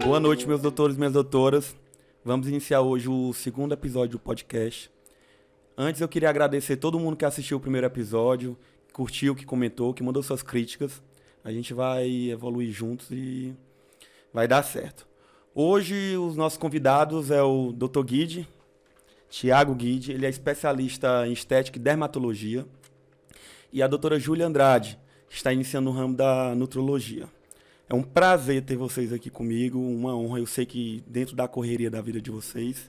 Boa noite, meus doutores e minhas doutoras. Vamos iniciar hoje o segundo episódio do podcast. Antes eu queria agradecer todo mundo que assistiu o primeiro episódio, que curtiu, que comentou, que mandou suas críticas. A gente vai evoluir juntos e vai dar certo. Hoje os nossos convidados é o Dr. Guide, Thiago Guide, ele é especialista em estética e dermatologia, e a doutora Júlia Andrade, que está iniciando no ramo da nutrologia. É um prazer ter vocês aqui comigo, uma honra. Eu sei que dentro da correria da vida de vocês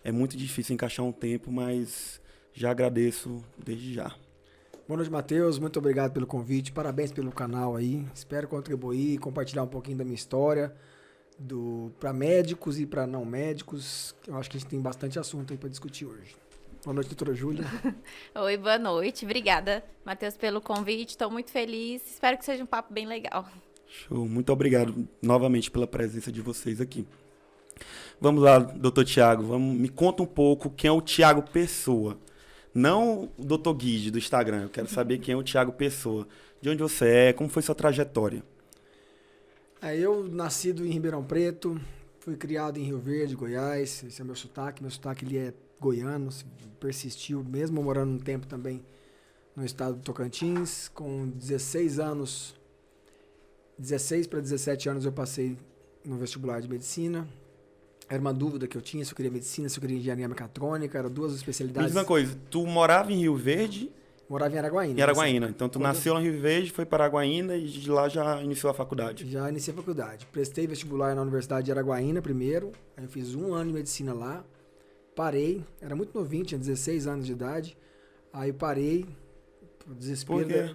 é muito difícil encaixar um tempo, mas já agradeço desde já. Boa noite, Matheus. Muito obrigado pelo convite. Parabéns pelo canal aí. Espero contribuir, compartilhar um pouquinho da minha história para médicos e para não médicos. Eu acho que a gente tem bastante assunto aí para discutir hoje. Boa noite, doutora Júlia. Oi, boa noite. Obrigada, Matheus, pelo convite. Estou muito feliz. Espero que seja um papo bem legal. Show. Muito obrigado novamente pela presença de vocês aqui. Vamos lá, doutor Thiago. Me conta um pouco quem é o Thiago Pessoa. Não o doutor Guide do Instagram. Eu quero saber quem é o Thiago Pessoa. De onde você é, como foi sua trajetória? Eu nascido em Ribeirão Preto, fui criado em Rio Verde, Goiás. Esse é o meu sotaque. Meu sotaque ele é goiano, persistiu, mesmo morando um tempo também no estado do Tocantins. Com 16 para 17 anos eu passei no vestibular de medicina. Era uma dúvida que eu tinha, se eu queria medicina, se eu queria engenharia mecatrônica, eram duas especialidades. Me diz uma coisa, tu morava em Rio Verde? Morava em Araguaína. Em Araguaína. Então tu nasceu em Rio Verde, foi para Araguaína e de lá já iniciou a faculdade. Já iniciei a faculdade. Prestei vestibular na Universidade de Araguaína primeiro, aí eu fiz 1 ano de medicina lá, parei, era muito novinho, tinha 16 anos de idade, aí parei,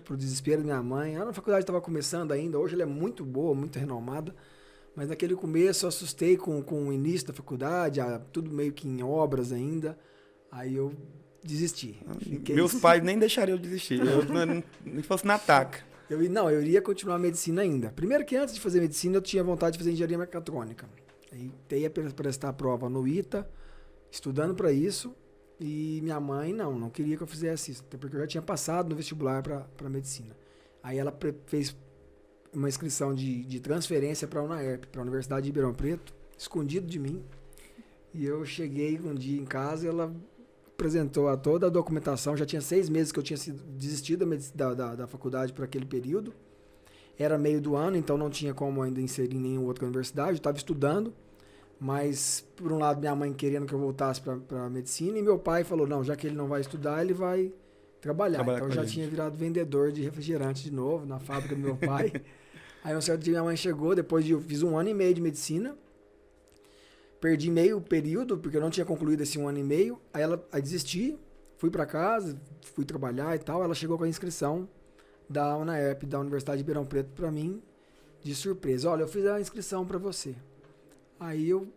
pro desespero da minha mãe. A faculdade estava começando ainda, hoje ela é muito boa, muito renomada, mas naquele começo eu assustei com o início da faculdade, tudo meio que em obras ainda, aí eu desisti. Meus pais nem deixariam eu desistir, nem fosse na taca. Eu iria continuar a medicina ainda. Primeiro que antes de fazer medicina eu tinha vontade de fazer engenharia mecatrônica. Aí ia prestar a prova no ITA, estudando para isso, e minha mãe não queria que eu fizesse isso, até porque eu já tinha passado no vestibular para medicina. Aí ela fez uma inscrição de transferência para a UNAERP, para a Universidade de Ribeirão Preto, escondido de mim. E eu cheguei um dia em casa e ela apresentou toda a documentação. Já tinha 6 meses que eu tinha desistido da faculdade por aquele período. Era meio do ano, então não tinha como ainda inserir em nenhuma outra universidade. Eu estava estudando, mas por um lado minha mãe querendo que eu voltasse para medicina e meu pai falou, não, já que ele não vai estudar, ele vai trabalhar. Então eu já tinha virado vendedor de refrigerante de novo na fábrica do meu pai. Aí um certo dia minha mãe chegou, eu fiz 1 ano e meio de medicina, perdi meio período, porque eu não tinha concluído esse 1 ano e meio, aí desisti, fui para casa, fui trabalhar e tal, ela chegou com a inscrição da UNAERP, da Universidade de Ribeirão Preto, para mim, de surpresa. Olha, eu fiz a inscrição para você. Aí eu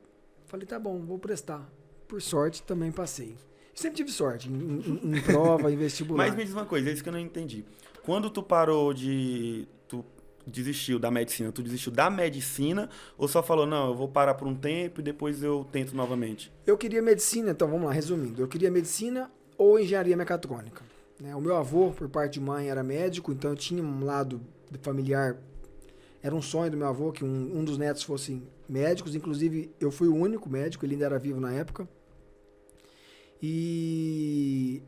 falei, tá bom, vou prestar. Por sorte, também passei. Sempre tive sorte em prova, em vestibular. Mas me diz uma coisa, é isso que eu não entendi. Quando tu desistiu da medicina, tu desistiu da medicina ou só falou, não, eu vou parar por um tempo e depois eu tento novamente? Eu queria medicina, então vamos lá, resumindo. Eu queria medicina ou engenharia mecatrônica. O meu avô, por parte de mãe, era médico, então eu tinha um lado familiar. Era um sonho do meu avô que um dos netos fossem médicos. Inclusive, eu fui o único médico, ele ainda era vivo na época. E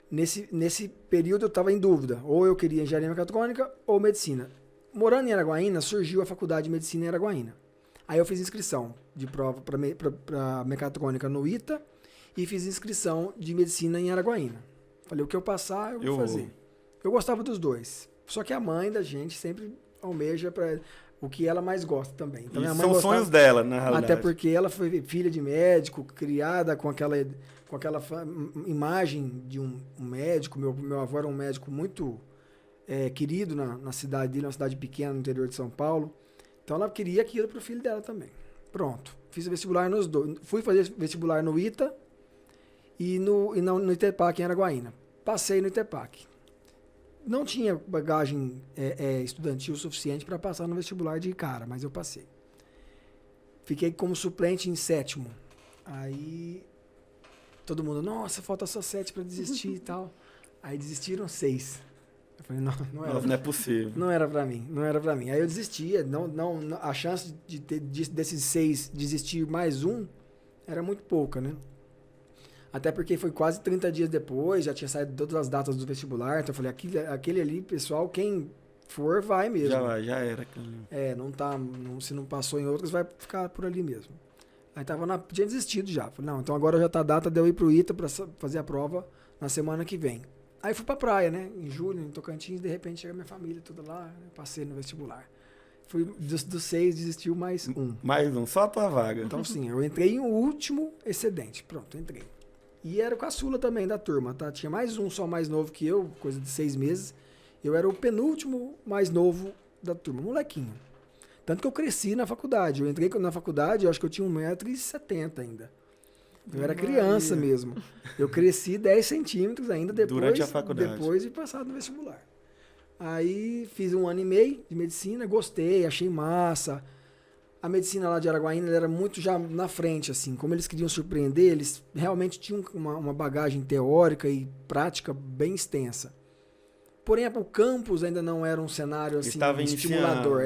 nesse período eu estava em dúvida. Ou eu queria engenharia mecatrônica ou medicina. Morando em Araguaína, surgiu a faculdade de medicina em Araguaína. Aí eu fiz inscrição de prova para mecatrônica no ITA e fiz inscrição de medicina em Araguaína. Falei, o que eu passar, eu vou fazer. Eu gostava dos dois. Só que a mãe da gente sempre almeja para o que ela mais gosta também. Então, minha mãe são gostava, sonhos dela, na realidade. Até porque ela foi filha de médico, criada com aquela imagem de um médico. Meu avô era um médico muito querido na cidade dele, uma cidade pequena no interior de São Paulo. Então ela queria aquilo para o filho dela também. Pronto. Fiz vestibular nos dois. Fui fazer vestibular no ITA e no ITEPAC em Araguaína. Passei no ITEPAC. Não tinha bagagem estudantil suficiente para passar no vestibular de cara, mas eu passei. Fiquei como suplente em 7º. Aí todo mundo, nossa, falta só 7 para desistir e tal. Aí desistiram 6. Eu Falei, não era. Nossa, não é possível. Não era pra mim. Aí eu desistia. A chance desses 6 desistir mais um era muito pouca, né? Até porque foi quase 30 dias depois, já tinha saído todas as datas do vestibular. Então eu falei, aquele ali, pessoal, quem for, vai mesmo. Já era. Se não passou em outras, vai ficar por ali mesmo. Aí tinha desistido já. Falei, não, então agora já tá a data de eu ir pro ITA pra fazer a prova na semana que vem. Aí fui pra praia, né? Em julho, em Tocantins, de repente chega minha família toda lá, passei no vestibular. Fui dos 6, desistiu mais um. Mais um, só a tua vaga. Então sim, eu entrei em último excedente. Pronto, entrei. E era o caçula também da turma, tá? Tinha mais um só mais novo que eu, coisa de 6 meses. Eu era o penúltimo mais novo da turma, molequinho. Tanto que eu cresci na faculdade. Eu entrei na faculdade, eu acho que eu tinha 1,70 m ainda. Eu era criança mesmo. Eu cresci 10 centímetros ainda Durante a faculdade. Depois de passar no vestibular. Aí fiz 1 ano e meio de medicina, gostei, achei massa. A medicina lá de Araguaína era muito já na frente, assim. Como eles queriam surpreender, eles realmente tinham uma bagagem teórica e prática bem extensa. Porém, o campus ainda não era um cenário assim, estimulador.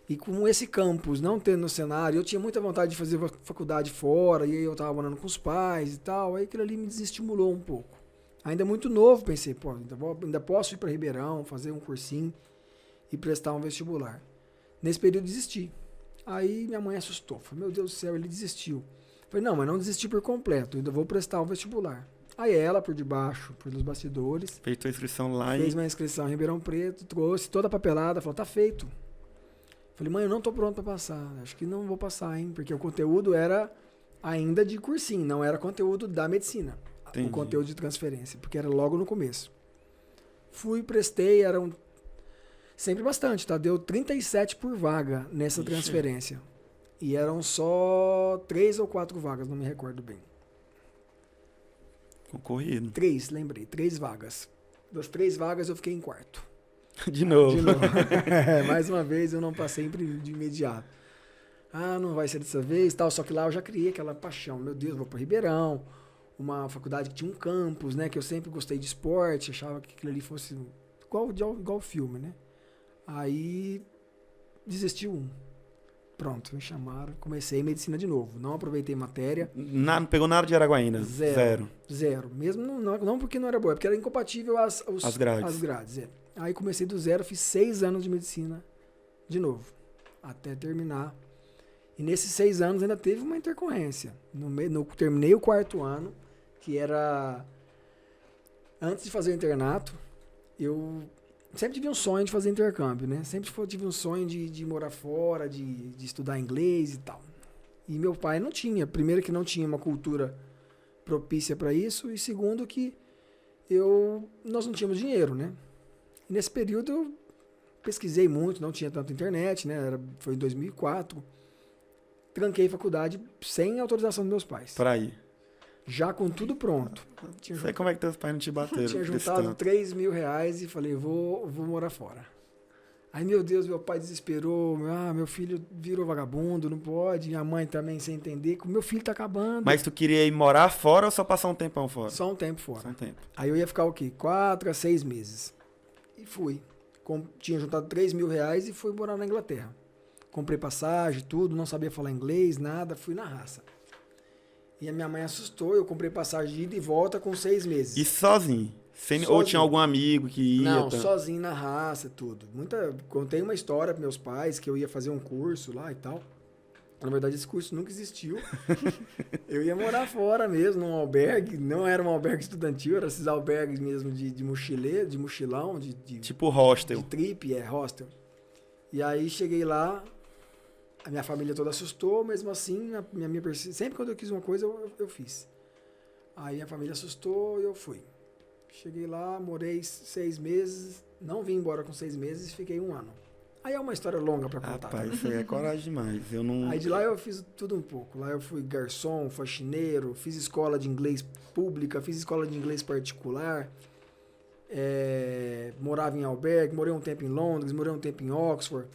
E com esse campus não tendo no cenário, eu tinha muita vontade de fazer faculdade fora, e aí eu tava morando com os pais e tal, aí aquilo ali me desestimulou um pouco. Ainda muito novo, pensei, pô, ainda posso ir para Ribeirão, fazer um cursinho e prestar um vestibular. Nesse período desisti. Aí minha mãe assustou, falou, meu Deus do céu, ele desistiu. Falei, não, mas não desisti por completo, ainda vou prestar um vestibular. Aí ela, por debaixo, pelos bastidores, fez tua inscrição lá fez minha inscrição em Ribeirão Preto, trouxe toda a papelada, falou, tá feito. Falei, mãe, eu não tô pronto pra passar. Acho que não vou passar, hein? Porque o conteúdo era ainda de cursinho, não era conteúdo da medicina. Entendi. O conteúdo de transferência, porque era logo no começo. Fui, prestei, eram sempre bastante, tá? Deu 37 por vaga nessa transferência. E eram só 3 ou 4 vagas, não me recordo bem. Concorrido. 3, lembrei, 3 vagas. Das 3 vagas eu fiquei em quarto. De novo. Mais uma vez eu não passei de imediato. Ah, não vai ser dessa vez, tal. Só que lá eu já criei aquela paixão. Meu Deus, vou para Ribeirão, uma faculdade que tinha um campus, né? Que eu sempre gostei de esporte, achava que aquilo ali fosse igual filme, né? Aí desistiu um. Pronto, me chamaram, comecei medicina de novo. Não aproveitei matéria. Não pegou nada de Araguaína? Zero. Mesmo não porque não era boa, porque era incompatível as grades. As grades, Aí comecei do zero, fiz 6 anos de medicina de novo, até terminar. E nesses 6 anos ainda teve uma intercorrência. Terminei o 4º ano, que era... Antes de fazer o internato, eu sempre tive um sonho de fazer intercâmbio, né? Sempre tive um sonho de morar fora, de estudar inglês e tal. E meu pai não tinha. Primeiro que não tinha uma cultura propícia para isso, e segundo que nós não tínhamos dinheiro, né? E nesse período eu pesquisei muito, não tinha tanta internet, né? Foi em 2004. Tranquei faculdade sem autorização dos meus pais. Pra ir. Já com tudo pronto. Sei como é que teus pais não te bateram. Tinha juntado R$3 mil e falei, vou morar fora. Aí, meu Deus, meu pai desesperou. Meu filho virou vagabundo, não pode. Minha mãe também sem entender. Meu filho tá acabando. Mas tu queria ir morar fora ou só passar um tempão fora? Só um tempo fora. Só um tempo. Aí eu ia ficar o quê? 4 a 6 meses. E fui. Tinha juntado R$3 mil e fui morar na Inglaterra. Comprei passagem, tudo, não sabia falar inglês, nada, fui na raça. E a minha mãe assustou, eu comprei passagem de ida e volta com 6 meses. E sozinho? Ou tinha algum amigo que ia? Não, sozinho na raça, tudo. Contei uma história para meus pais que eu ia fazer um curso lá e tal. Na verdade, esse curso nunca existiu. Eu ia morar fora mesmo, num albergue. Não era um albergue estudantil, era esses albergues mesmo de mochileiro, de mochilão. Tipo hostel. De trip, hostel. E aí cheguei lá, a minha família toda assustou, mesmo assim, sempre quando eu quis uma coisa, eu fiz. Aí a família assustou e eu fui. Cheguei lá, morei 6 meses, não vim embora com 6 meses e fiquei 1 ano. Aí é uma história longa pra contar. Rapaz, isso aí é coragem demais. Eu não... Aí de lá eu fiz tudo um pouco. Lá eu fui garçom, faxineiro, fiz escola de inglês pública, fiz escola de inglês particular, morava em albergue, morei um tempo em Londres, morei um tempo em Oxford.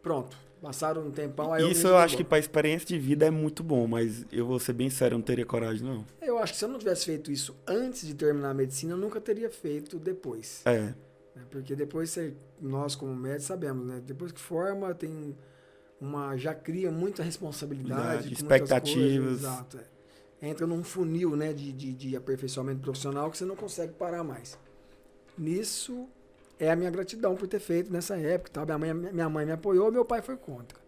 Pronto. Passaram um tempão, aí Isso eu acho que para experiência de vida é muito bom, mas eu vou ser bem sério, eu não teria coragem, não. Eu acho que se eu não tivesse feito isso antes de terminar a medicina, eu nunca teria feito depois. É. Porque depois, nós como médicos sabemos, né? Depois que forma, já cria muita responsabilidade. Expectativas. Exato. Entra num funil, né, de aperfeiçoamento profissional que você não consegue parar mais. Nisso é a minha gratidão por ter feito nessa época. Tá? Minha mãe me apoiou, meu pai foi contra.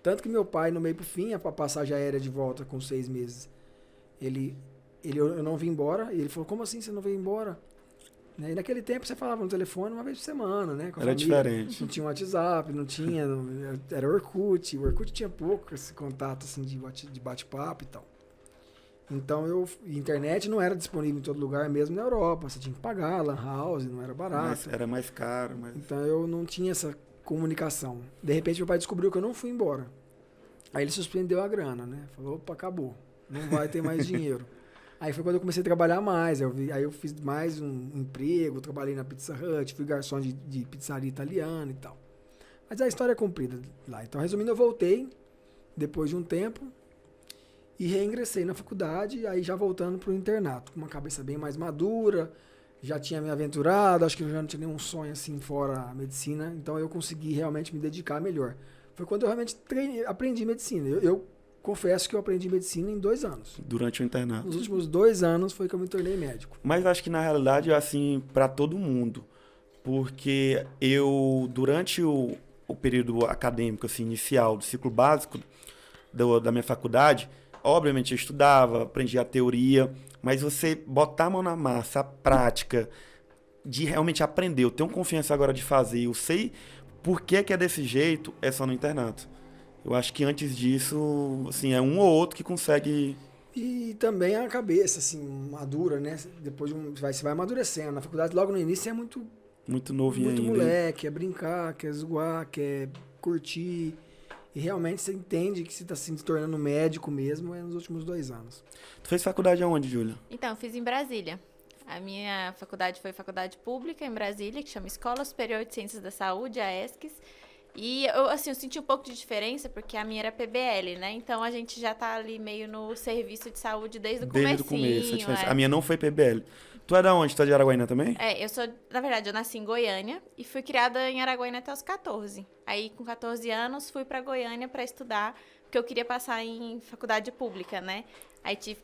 Tanto que meu pai, no meio pro fim, a passagem aérea de volta com 6 meses, eu não vim embora. E ele falou, como assim você não veio embora? E naquele tempo você falava no telefone uma vez por semana, né? Com a Era família. diferente. Não tinha WhatsApp, era Orkut. O Orkut tinha pouco esse contato assim, de bate-papo e tal. Então, internet não era disponível em todo lugar, mesmo na Europa. Você tinha que pagar, lan house, não era barato. Era mais caro. Então, eu não tinha essa comunicação. De repente, meu pai descobriu que eu não fui embora. Aí ele suspendeu a grana, né? Falou, opa, acabou. Não vai ter mais dinheiro. Aí foi quando eu comecei a trabalhar mais. Aí eu fiz mais um emprego, trabalhei na Pizza Hut, fui garçom de pizzaria italiana e tal. Mas a história é comprida lá. Então, resumindo, eu voltei depois de um tempo e reingressei na faculdade, aí já voltando para o internato, com uma cabeça bem mais madura, já tinha me aventurado, acho que eu já não tinha nenhum sonho assim fora a medicina, então eu consegui realmente me dedicar melhor. Foi quando eu realmente aprendi medicina. Eu confesso que eu aprendi medicina em 2 anos. Durante o internato. Nos últimos 2 anos foi que eu me tornei médico. Mas acho que na realidade é assim para todo mundo. Porque eu, durante o período acadêmico assim, inicial, do ciclo básico da minha faculdade, obviamente eu estudava, aprendia a teoria, mas você botar a mão na massa, a prática, de realmente aprender, eu tenho confiança agora de fazer, eu sei por que é desse jeito, é só no internato. Eu acho que antes disso, assim, é um ou outro que consegue... E também a cabeça, assim, madura, né? Depois você vai amadurecendo. Na faculdade, logo no início, é muito novinho muito ainda. moleque, é brincar, quer zoar, quer curtir. E realmente você entende que você está se tornando médico mesmo nos últimos 2 anos. Tu fez faculdade aonde, Júlia? Então, eu fiz em Brasília. A minha faculdade foi faculdade pública em Brasília, que chama Escola Superior de Ciências da Saúde, a ESCS. E eu senti um pouco de diferença, porque a minha era PBL, né? Então, a gente já tá ali meio no serviço de saúde desde o comecinho. Desde o começo. A minha não foi PBL. Tu é da onde? Tu é de Araguaína também? Eu sou, na verdade, eu nasci em Goiânia e fui criada em Araguaína até os 14. Aí, com 14 anos, fui pra Goiânia pra estudar, porque eu queria passar em faculdade pública, né? Aí tive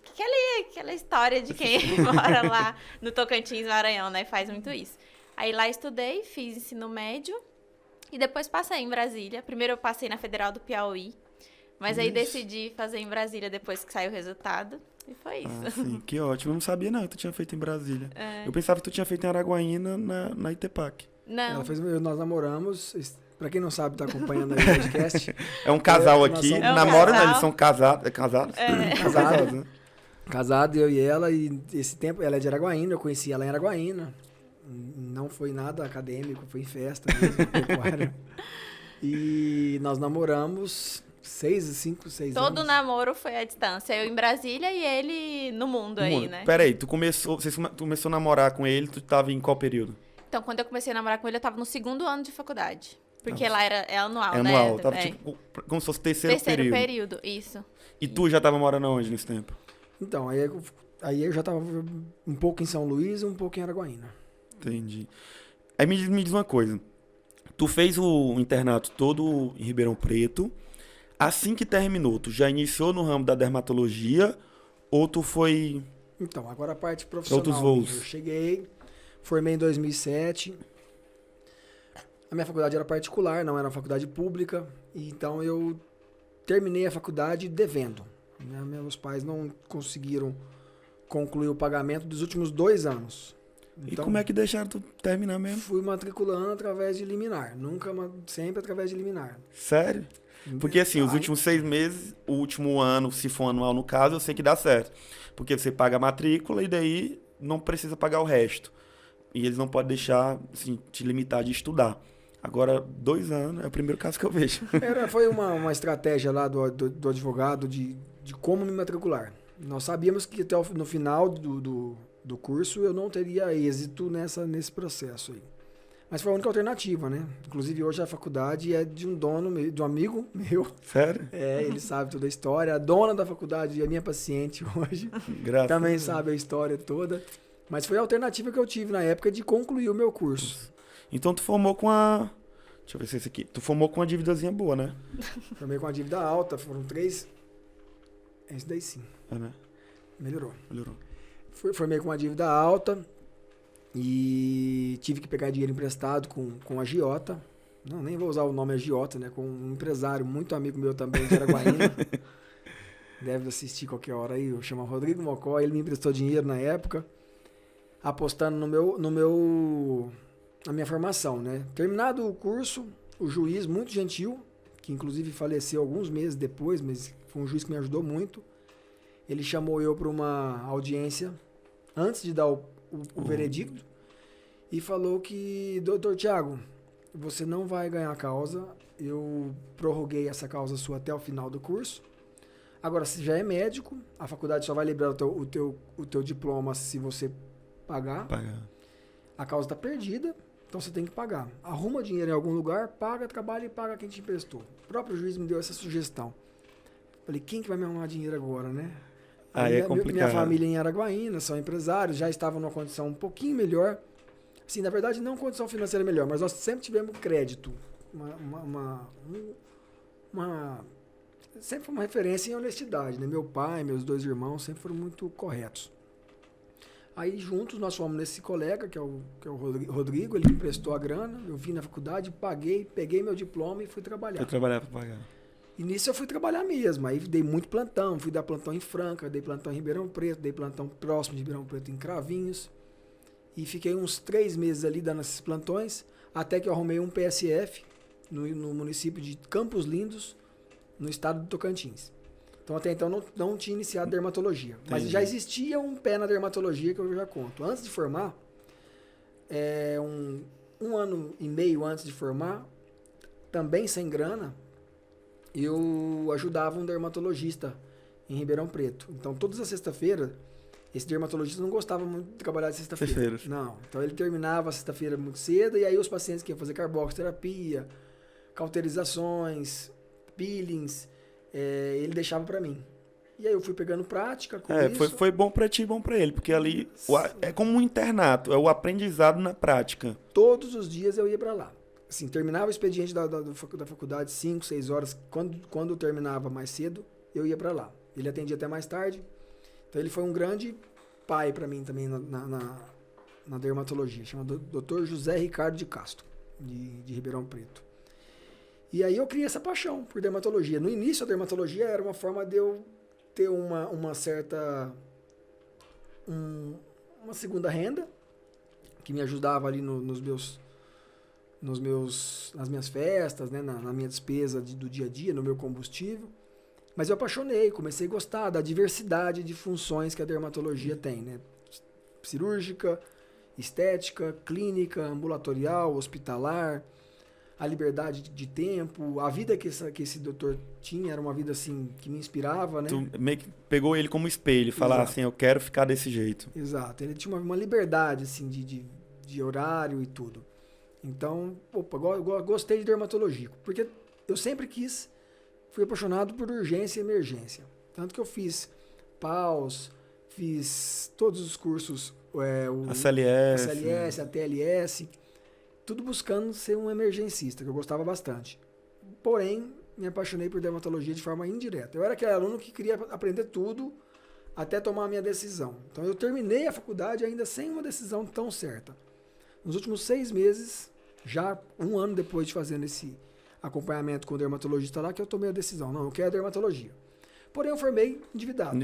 aquela história de quem mora lá no Tocantins, Maranhão, né? Faz muito isso. Aí lá estudei, fiz ensino médio e depois passei em Brasília. Primeiro eu passei na Federal do Piauí, mas aí decidi fazer em Brasília depois que saiu o resultado. E foi isso. Ah, sim, que ótimo. Eu não sabia não que tu tinha feito em Brasília. Eu pensava que tu tinha feito em Araguaína, na Itepac. Não. Nós namoramos, pra quem não sabe, tá acompanhando aí o podcast. É um casal aqui, namoram, casal. Eles são casados. É casados? Casado. Né? Casado, eu e ela, e esse tempo, ela é de Araguaína, eu conheci ela em Araguaína. Não foi nada acadêmico, foi em festa mesmo, pecuária. E nós namoramos 5, 6 anos. Todo namoro foi à distância. Eu em Brasília e ele no mundo aí, né? Peraí, tu começou a namorar com ele, tu tava em qual período? Então, quando eu comecei a namorar com ele, eu tava no 2º ano de faculdade. Porque lá é anual, É né? anual, tava tipo como se fosse terceiro período, isso. E tu já tava morando onde nesse tempo? Então, aí eu já tava um pouco em São Luís e um pouco em Araguaína. Entendi. Aí me diz uma coisa. Tu fez o internato todo em Ribeirão Preto. Assim que terminou, tu já iniciou no ramo da dermatologia ou tu foi... Então, agora a parte profissional. Outros voos. Eu cheguei, formei em 2007. A minha faculdade era particular, não era uma faculdade pública. Então, eu terminei a faculdade devendo. Meus pais não conseguiram concluir o pagamento dos últimos 2 anos. Então, e como é que deixaram tu terminar mesmo? Fui matriculando através de liminar. Sempre através de liminar. Sério? Porque assim, os últimos 6 meses, o último ano, se for anual no caso, eu sei que dá certo. Porque você paga a matrícula e daí não precisa pagar o resto. E eles não podem deixar, assim, te limitar de estudar. Agora, 2 anos é o primeiro caso que eu vejo. Foi uma estratégia lá do advogado de como me matricular. Nós sabíamos que até no final do curso eu não teria êxito nesse processo aí. Mas foi a única alternativa, né? Inclusive, hoje a faculdade é de um dono, de um amigo meu. Sério? Ele sabe toda a história. A dona da faculdade é minha paciente hoje. Graças Também a Deus. sabe a história toda. Mas foi a alternativa que eu tive na época de concluir o meu curso. Então tu formou com a... Deixa eu ver se é esse aqui. Tu formou com uma dívidazinha boa, né? Formei com a dívida alta, foram 3. Esse daí sim, É, né? melhorou. Melhorou. Formei com uma dívida alta e tive que pegar dinheiro emprestado com a agiota. Não, nem vou usar o nome agiota, né? Com um empresário muito amigo meu também de Araguaína. Deve assistir qualquer hora aí, chama Rodrigo Mocó. Ele me emprestou dinheiro na época, apostando na minha formação, né? Terminado o curso, o juiz, muito gentil, que inclusive faleceu alguns meses depois, mas foi um juiz que me ajudou muito. Ele chamou eu para uma audiência antes de dar o veredicto e falou que, doutor Tiago, você não vai ganhar a causa, eu prorroguei essa causa sua até o final do curso. Agora, se já é médico, a faculdade só vai liberar o teu diploma se você pagar. A causa está perdida, então você tem que pagar. Arruma dinheiro em algum lugar, paga, trabalha e paga quem te emprestou. O próprio juiz me deu essa sugestão. Falei, quem que vai me arrumar dinheiro agora, né? Aí é complicado. Minha família em Araguaína, são empresários, já estavam numa condição um pouquinho melhor. Assim, na verdade, não condição financeira melhor, mas nós sempre tivemos crédito. Sempre foi uma referência em honestidade, né? Meu pai, meus 2 irmãos sempre foram muito corretos. Aí juntos nós fomos nesse colega, que é o Rodrigo, ele me emprestou a grana, eu vim na faculdade, paguei, peguei meu diploma e fui trabalhar. Foi trabalhar para pagar. E nisso eu fui trabalhar mesmo, aí dei muito plantão, fui dar plantão em Franca, dei plantão em Ribeirão Preto, dei plantão próximo de Ribeirão Preto em Cravinhos, e fiquei uns 3 meses ali dando esses plantões, até que eu arrumei um PSF no município de Campos Lindos, no estado do Tocantins. Então até então não tinha iniciado dermatologia, mas já existia um pé na dermatologia que eu já conto. Antes de formar, um ano e meio antes de formar, também sem grana, eu ajudava um dermatologista em Ribeirão Preto. Então, todas as sexta-feiras, esse dermatologista não gostava muito de trabalhar de sexta-feira. Não. Então, ele terminava a sexta-feira muito cedo e aí os pacientes que iam fazer carboxiterapia, cauterizações, peelings, ele deixava para mim. E aí eu fui pegando prática com isso. Foi bom para ti e bom para ele, porque ali é como um internato, é o aprendizado na prática. Todos os dias eu ia para lá. Assim, terminava o expediente da faculdade 5, 6 horas. Quando eu terminava mais cedo, eu ia para lá. Ele atendia até mais tarde. Então ele foi um grande pai para mim também na dermatologia. Chama Dr. José Ricardo de Castro, de Ribeirão Preto. E aí eu criei essa paixão por dermatologia. No início a dermatologia era uma forma de eu ter uma certa... uma segunda renda, que me ajudava ali nas minhas festas, né, na minha despesa do dia a dia, no meu combustível. Mas eu apaixonei, comecei a gostar da diversidade de funções que a dermatologia tem, né? Cirúrgica, estética, clínica, ambulatorial, hospitalar, a liberdade de tempo, a vida que esse doutor tinha era uma vida assim que me inspirava, né? Tu meio que pegou ele como espelho e falar assim, eu quero ficar desse jeito. Exato, ele tinha uma liberdade assim de horário e tudo. Então, eu gostei de dermatologia, porque eu sempre fui apaixonado por urgência e emergência. Tanto que eu fiz PAUS, fiz todos os cursos, a CLS, a TLS, tudo buscando ser um emergencista, que eu gostava bastante. Porém, me apaixonei por dermatologia de forma indireta. Eu era aquele aluno que queria aprender tudo até tomar a minha decisão. Então, eu terminei a faculdade ainda sem uma decisão tão certa. Nos últimos 6 meses, já 1 ano depois de fazendo esse acompanhamento com o dermatologista lá, que eu tomei a decisão. Não, eu quero dermatologia. Porém, eu formei endividado.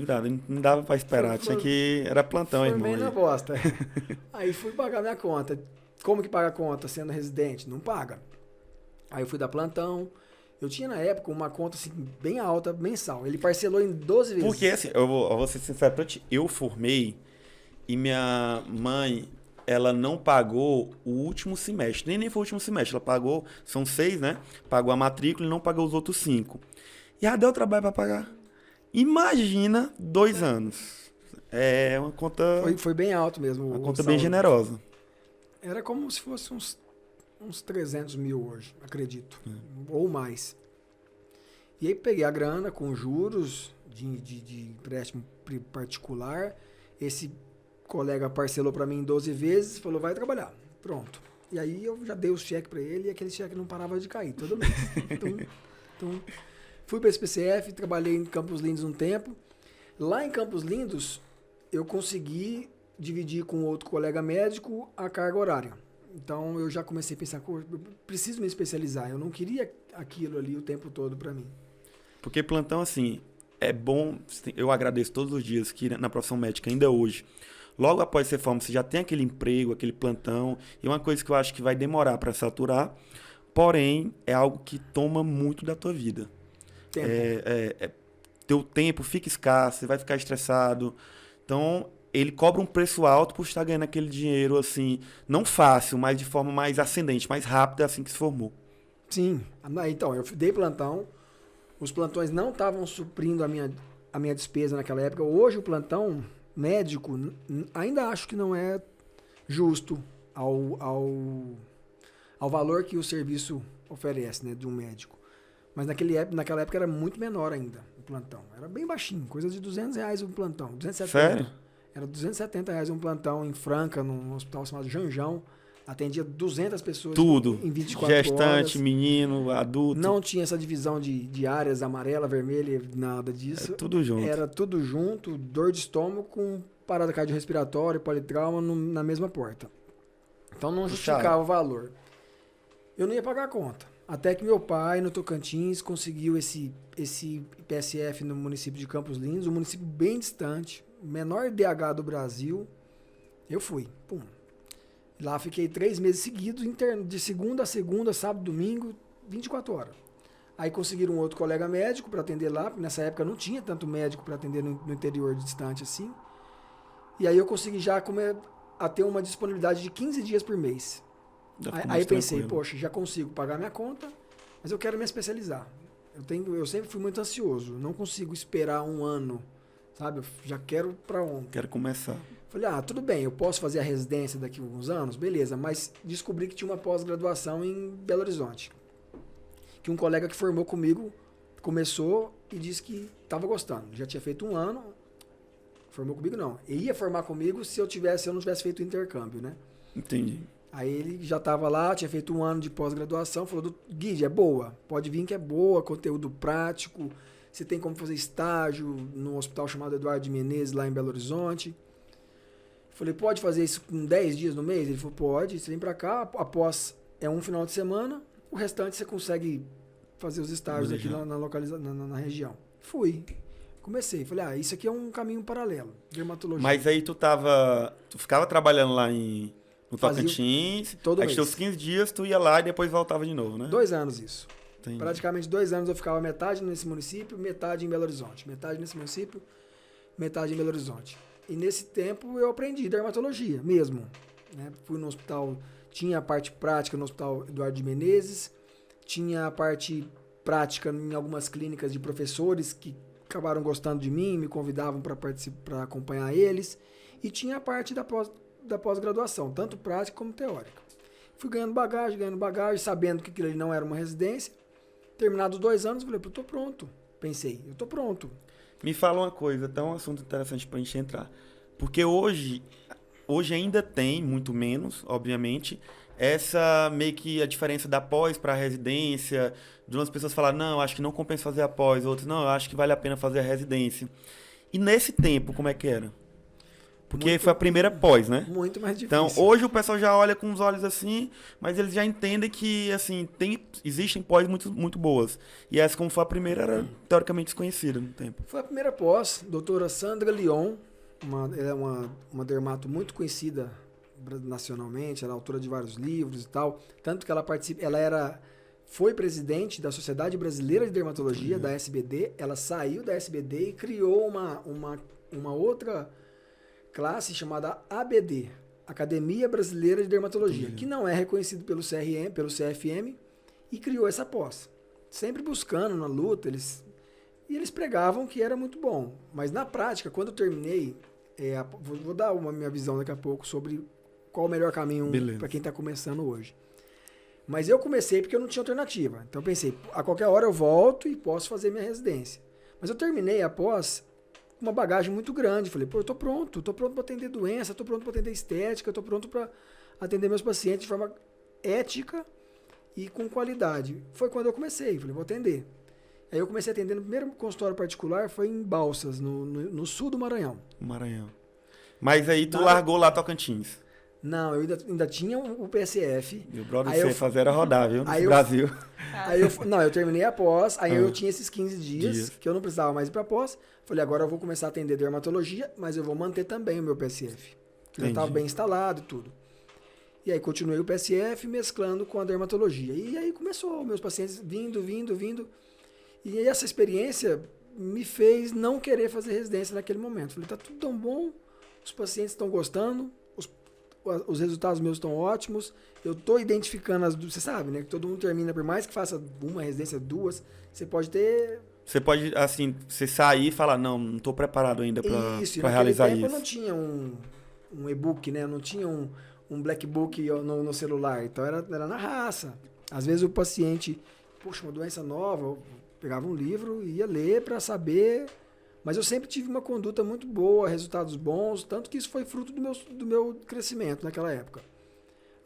Não dava pra esperar, tinha que... Era plantão, irmão. Formei na bosta. Aí fui pagar minha conta. Como que paga a conta sendo residente? Não paga. Aí eu fui dar plantão. Eu tinha na época uma conta assim, bem alta, mensal. Ele parcelou em 12 vezes. Porque assim, eu vou ser sincero pra ti, eu formei e minha mãe... ela não pagou o último semestre. Nem foi o último semestre. Ela pagou, são 6, né? Pagou a matrícula e não pagou os outros 5. E ela deu trabalho para pagar. Imagina 2 anos. É uma conta... Foi bem alto mesmo. Uma conta bem generosa. Era como se fosse uns uns 300 mil hoje, acredito, ou mais. E aí peguei a grana com juros de empréstimo particular, esse colega parcelou para mim em 12 vezes, falou, vai trabalhar, pronto. E aí eu já dei o cheque para ele e aquele cheque não parava de cair todo mês. Então fui para esse PCF, trabalhei em Campos Lindos um tempo. Lá em Campos Lindos, eu consegui dividir com outro colega médico a carga horária. Então eu já comecei a pensar, eu preciso me especializar. Eu não queria aquilo ali o tempo todo para mim. Porque plantão, assim, é bom, eu agradeço todos os dias que na profissão médica, ainda hoje, logo após ser forma, você já tem aquele emprego, aquele plantão, e uma coisa que eu acho que vai demorar para saturar, porém, é algo que toma muito da tua vida. Teu tempo fica escasso, você vai ficar estressado. Então, ele cobra um preço alto por estar ganhando aquele dinheiro, assim, não fácil, mas de forma mais ascendente, mais rápida, assim que se formou. Sim. Então, eu dei plantão, os plantões não estavam suprindo a minha despesa naquela época. Hoje, o plantão médico, ainda acho que não é justo ao valor que o serviço oferece, né, de um médico. Mas naquela época era muito menor ainda o plantão. Era bem baixinho, coisa de R$200 um plantão. 270. Sério? Era R$270 um plantão em Franca, num hospital chamado Janjão. Atendia 200 pessoas Tudo. em 24 horas. Gestante, menino, adulto. Não tinha essa divisão de áreas, amarela, vermelha, nada disso. Tudo junto. Era tudo junto, dor de estômago com parada cardiorrespiratória, politrauma na mesma porta. Então não justificava o valor. Eu não ia pagar a conta. Até que meu pai, no Tocantins, conseguiu esse PSF no município de Campos Lindos, um município bem distante, o menor DH do Brasil. Eu fui. Pum. Lá fiquei 3 meses seguidos, de segunda a segunda, sábado, domingo, 24 horas. Aí conseguiram um outro colega médico para atender lá, porque nessa época não tinha tanto médico para atender no interior distante assim. E aí eu consegui já a ter uma disponibilidade de 15 dias por mês. Aí pensei, poxa, já consigo pagar minha conta, mas eu quero me especializar. Eu sempre fui muito ansioso, não consigo esperar um ano, sabe? Eu já quero para ontem. Quero começar. Falei, tudo bem, eu posso fazer a residência daqui a alguns anos, beleza, mas descobri que tinha uma pós-graduação em Belo Horizonte. Que um colega que formou comigo começou e disse que estava gostando. Já tinha feito um ano, formou comigo não. Ele ia formar comigo se eu não tivesse feito o intercâmbio, né? Entendi. Aí ele já estava lá, tinha feito um ano de pós-graduação, falou, Guide, é boa, pode vir que é boa, conteúdo prático, você tem como fazer estágio num hospital chamado Eduardo de Menezes, lá em Belo Horizonte. Falei, pode fazer isso com 10 dias no mês? Ele falou, pode, você vem pra cá, após um final de semana, o restante você consegue fazer os estágios aqui na região. Fui, comecei, falei, isso aqui é um caminho paralelo, dermatologia. Mas aí tu ficava trabalhando lá no Tocantins, todo aí mês. teus 15 dias tu ia lá e depois voltava de novo, né? 2 anos isso. Entendi. Praticamente 2 anos eu ficava metade nesse município, metade em Belo Horizonte. Metade nesse município, metade em Belo Horizonte. E nesse tempo eu aprendi dermatologia mesmo. Né? Fui no hospital, tinha a parte prática no hospital Eduardo de Menezes, tinha a parte prática em algumas clínicas de professores que acabaram gostando de mim, me convidavam para acompanhar eles, e tinha a parte da pós-graduação, tanto prática como teórica. Fui ganhando bagagem, sabendo que aquilo ali não era uma residência. Terminados 2 anos, falei, eu tô pronto. Pensei, eu tô pronto. Me fala uma coisa, até um assunto interessante pra gente entrar. Porque hoje ainda tem, muito menos, obviamente, essa meio que a diferença da pós para a residência, de umas pessoas falarem, não, acho que não compensa fazer a pós, outras, não, eu acho que vale a pena fazer a residência. E nesse tempo, como é que era? Porque foi a primeira pós, né? Muito mais difícil. Então, hoje o pessoal já olha com os olhos assim, mas eles já entendem que, assim, existem pós muito, muito boas. E essa, como foi a primeira, era teoricamente desconhecida no tempo. Foi a primeira pós, doutora Sandra Leon, ela é uma dermato muito conhecida nacionalmente, ela é autora de vários livros e tal, tanto que foi presidente da Sociedade Brasileira de Dermatologia, da SBD, ela saiu da SBD e criou uma outra classe chamada ABD, Academia Brasileira de Dermatologia, que não é reconhecido pelo CFM, e criou essa pós. Sempre buscando na luta, eles pregavam que era muito bom. Mas na prática, quando eu terminei, vou dar minha visão daqui a pouco sobre qual o melhor caminho para quem está começando hoje. Mas eu comecei porque eu não tinha alternativa. Então eu pensei, a qualquer hora eu volto e posso fazer minha residência. Mas eu terminei após uma bagagem muito grande. Falei, pô, eu tô pronto para atender doença, tô pronto para atender estética, tô pronto para atender meus pacientes de forma ética e com qualidade. Foi quando eu comecei, falei, vou atender. Aí eu comecei a atender no primeiro consultório particular, foi em Balsas, no sul do Maranhão. Maranhão. Mas aí tu largou lá Tocantins. Não, eu ainda tinha o PSF. E o brother Aí que eu você fazer era rodar, viu? No aí eu- Brasil. Aí eu terminei a pós, aí eu tinha esses 15 dias Dias. que eu não precisava mais ir pra pós. Falei, agora eu vou começar a atender dermatologia, mas eu vou manter também o meu PSF. Que já estava Entendi. bem instalado e tudo. E aí continuei o PSF mesclando com a dermatologia. E aí começou, meus pacientes vindo. E essa experiência me fez não querer fazer residência naquele momento. Falei, tá tudo tão bom, os pacientes estão gostando, os resultados meus estão ótimos, eu tô identificando as duas, você sabe, né? Que todo mundo termina, por mais que faça uma residência, duas, você pode ter... Você pode, assim, você sair e falar, não tô preparado ainda pra Isso, e pra naquele realizar tempo isso. eu não tinha um e-book, né? Eu não tinha um black book no celular, então era na raça. Às vezes o paciente, puxa, uma doença nova, eu pegava um livro e ia ler para saber, mas eu sempre tive uma conduta muito boa, resultados bons, tanto que isso foi fruto do meu crescimento naquela época.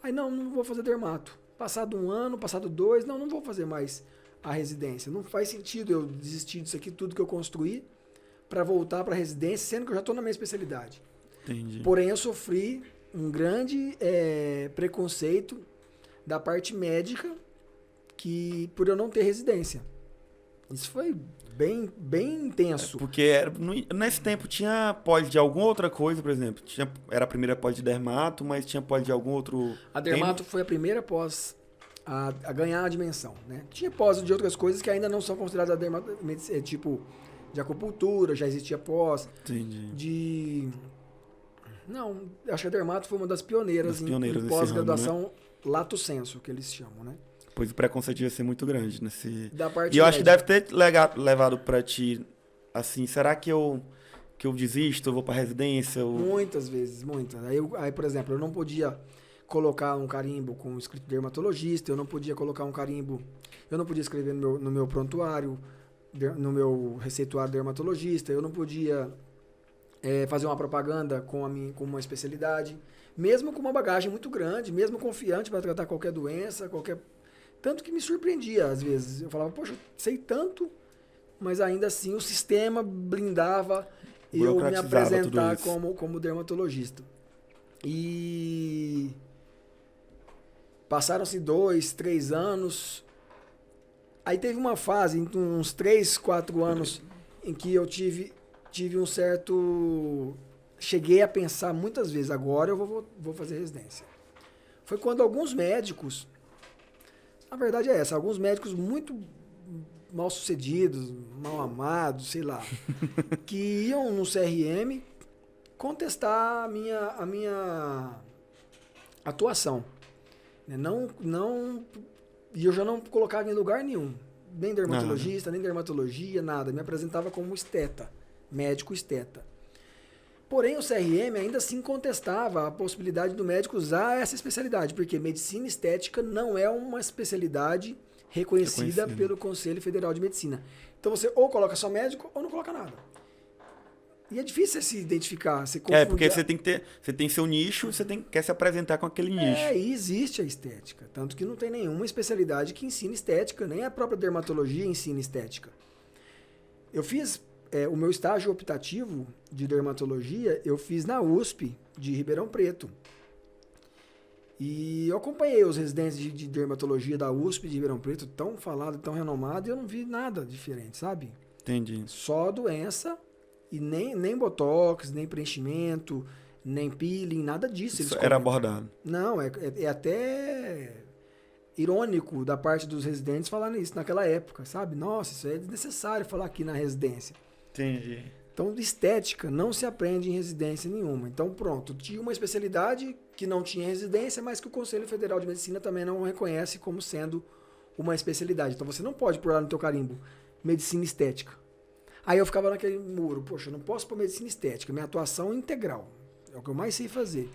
Aí não vou fazer dermato. Passado um ano, passado dois, não vou fazer mais a residência. Não faz sentido eu desistir disso aqui, tudo que eu construí, para voltar para a residência, sendo que eu já estou na minha especialidade. Entendi. Porém, eu sofri um grande preconceito da parte médica por eu não ter residência. Isso foi bem intenso. Porque nesse tempo tinha pós de alguma outra coisa, por exemplo. Era a primeira pós de dermato, mas tinha pós de algum outro A dermato foi a primeira pós a ganhar a dimensão, né? Tinha pós de outras coisas que ainda não são consideradas tipo de acupuntura, já existia pós. Entendi. Não, acho que a dermato foi uma das pioneiras, Das pioneiras em nesse pós-graduação ramo, lato sensu, que eles chamam, né? Pois o preconceito ia ser muito grande nesse... Da parte E eu acho que médica. deve ter levado pra ti, assim, será que eu desisto, eu vou pra residência? Muitas vezes, muitas. Aí, por exemplo, eu não podia colocar um carimbo com escrito dermatologista, eu não podia colocar um carimbo, eu não podia escrever no meu prontuário, no meu receituário dermatologista, eu não podia fazer uma propaganda com uma especialidade, mesmo com uma bagagem muito grande, mesmo confiante para tratar qualquer doença, Tanto que me surpreendia às vezes. Eu falava, poxa, eu sei tanto, mas ainda assim o sistema blindava eu me apresentar como dermatologista. E passaram-se 2, 3 anos. Aí teve uma fase, uns 3, 4 anos, em que eu tive um certo... Cheguei a pensar muitas vezes, agora eu vou fazer residência. Foi quando alguns médicos... A verdade é essa, alguns médicos muito mal sucedidos, mal amados, sei lá, que iam no CRM contestar a minha atuação. E eu já não colocava em lugar nenhum, nem dermatologista, nem dermatologia, nada. Me apresentava como esteta, médico esteta. Porém, o CRM ainda assim contestava a possibilidade do médico usar essa especialidade, porque medicina estética não é uma especialidade reconhecida pelo Conselho Federal de Medicina. Então você ou coloca só médico ou não coloca nada. E é difícil se identificar, se confundir. Porque você tem seu nicho, quer se apresentar com aquele nicho. E existe a estética, tanto que não tem nenhuma especialidade que ensine estética, nem a própria dermatologia ensina estética. Eu fiz o meu estágio optativo de dermatologia, eu fiz na USP de Ribeirão Preto. E eu acompanhei os residentes de dermatologia da USP de Ribeirão Preto, tão falado, tão renomado, e eu não vi nada diferente, sabe? Entendi. Só doença, e nem botox, nem preenchimento, nem peeling, nada disso. Isso era abordado. Não, é até irônico da parte dos residentes falar isso naquela época, sabe? Nossa, isso é desnecessário falar aqui na residência. Entendi. Então, estética não se aprende em residência nenhuma. Então, pronto, tinha uma especialidade que não tinha residência, mas que o Conselho Federal de Medicina também não reconhece como sendo uma especialidade. Então, você não pode pôr lá no teu carimbo medicina estética. Aí eu ficava naquele muro, poxa, eu não posso pôr medicina estética, minha atuação é integral, é o que eu mais sei fazer.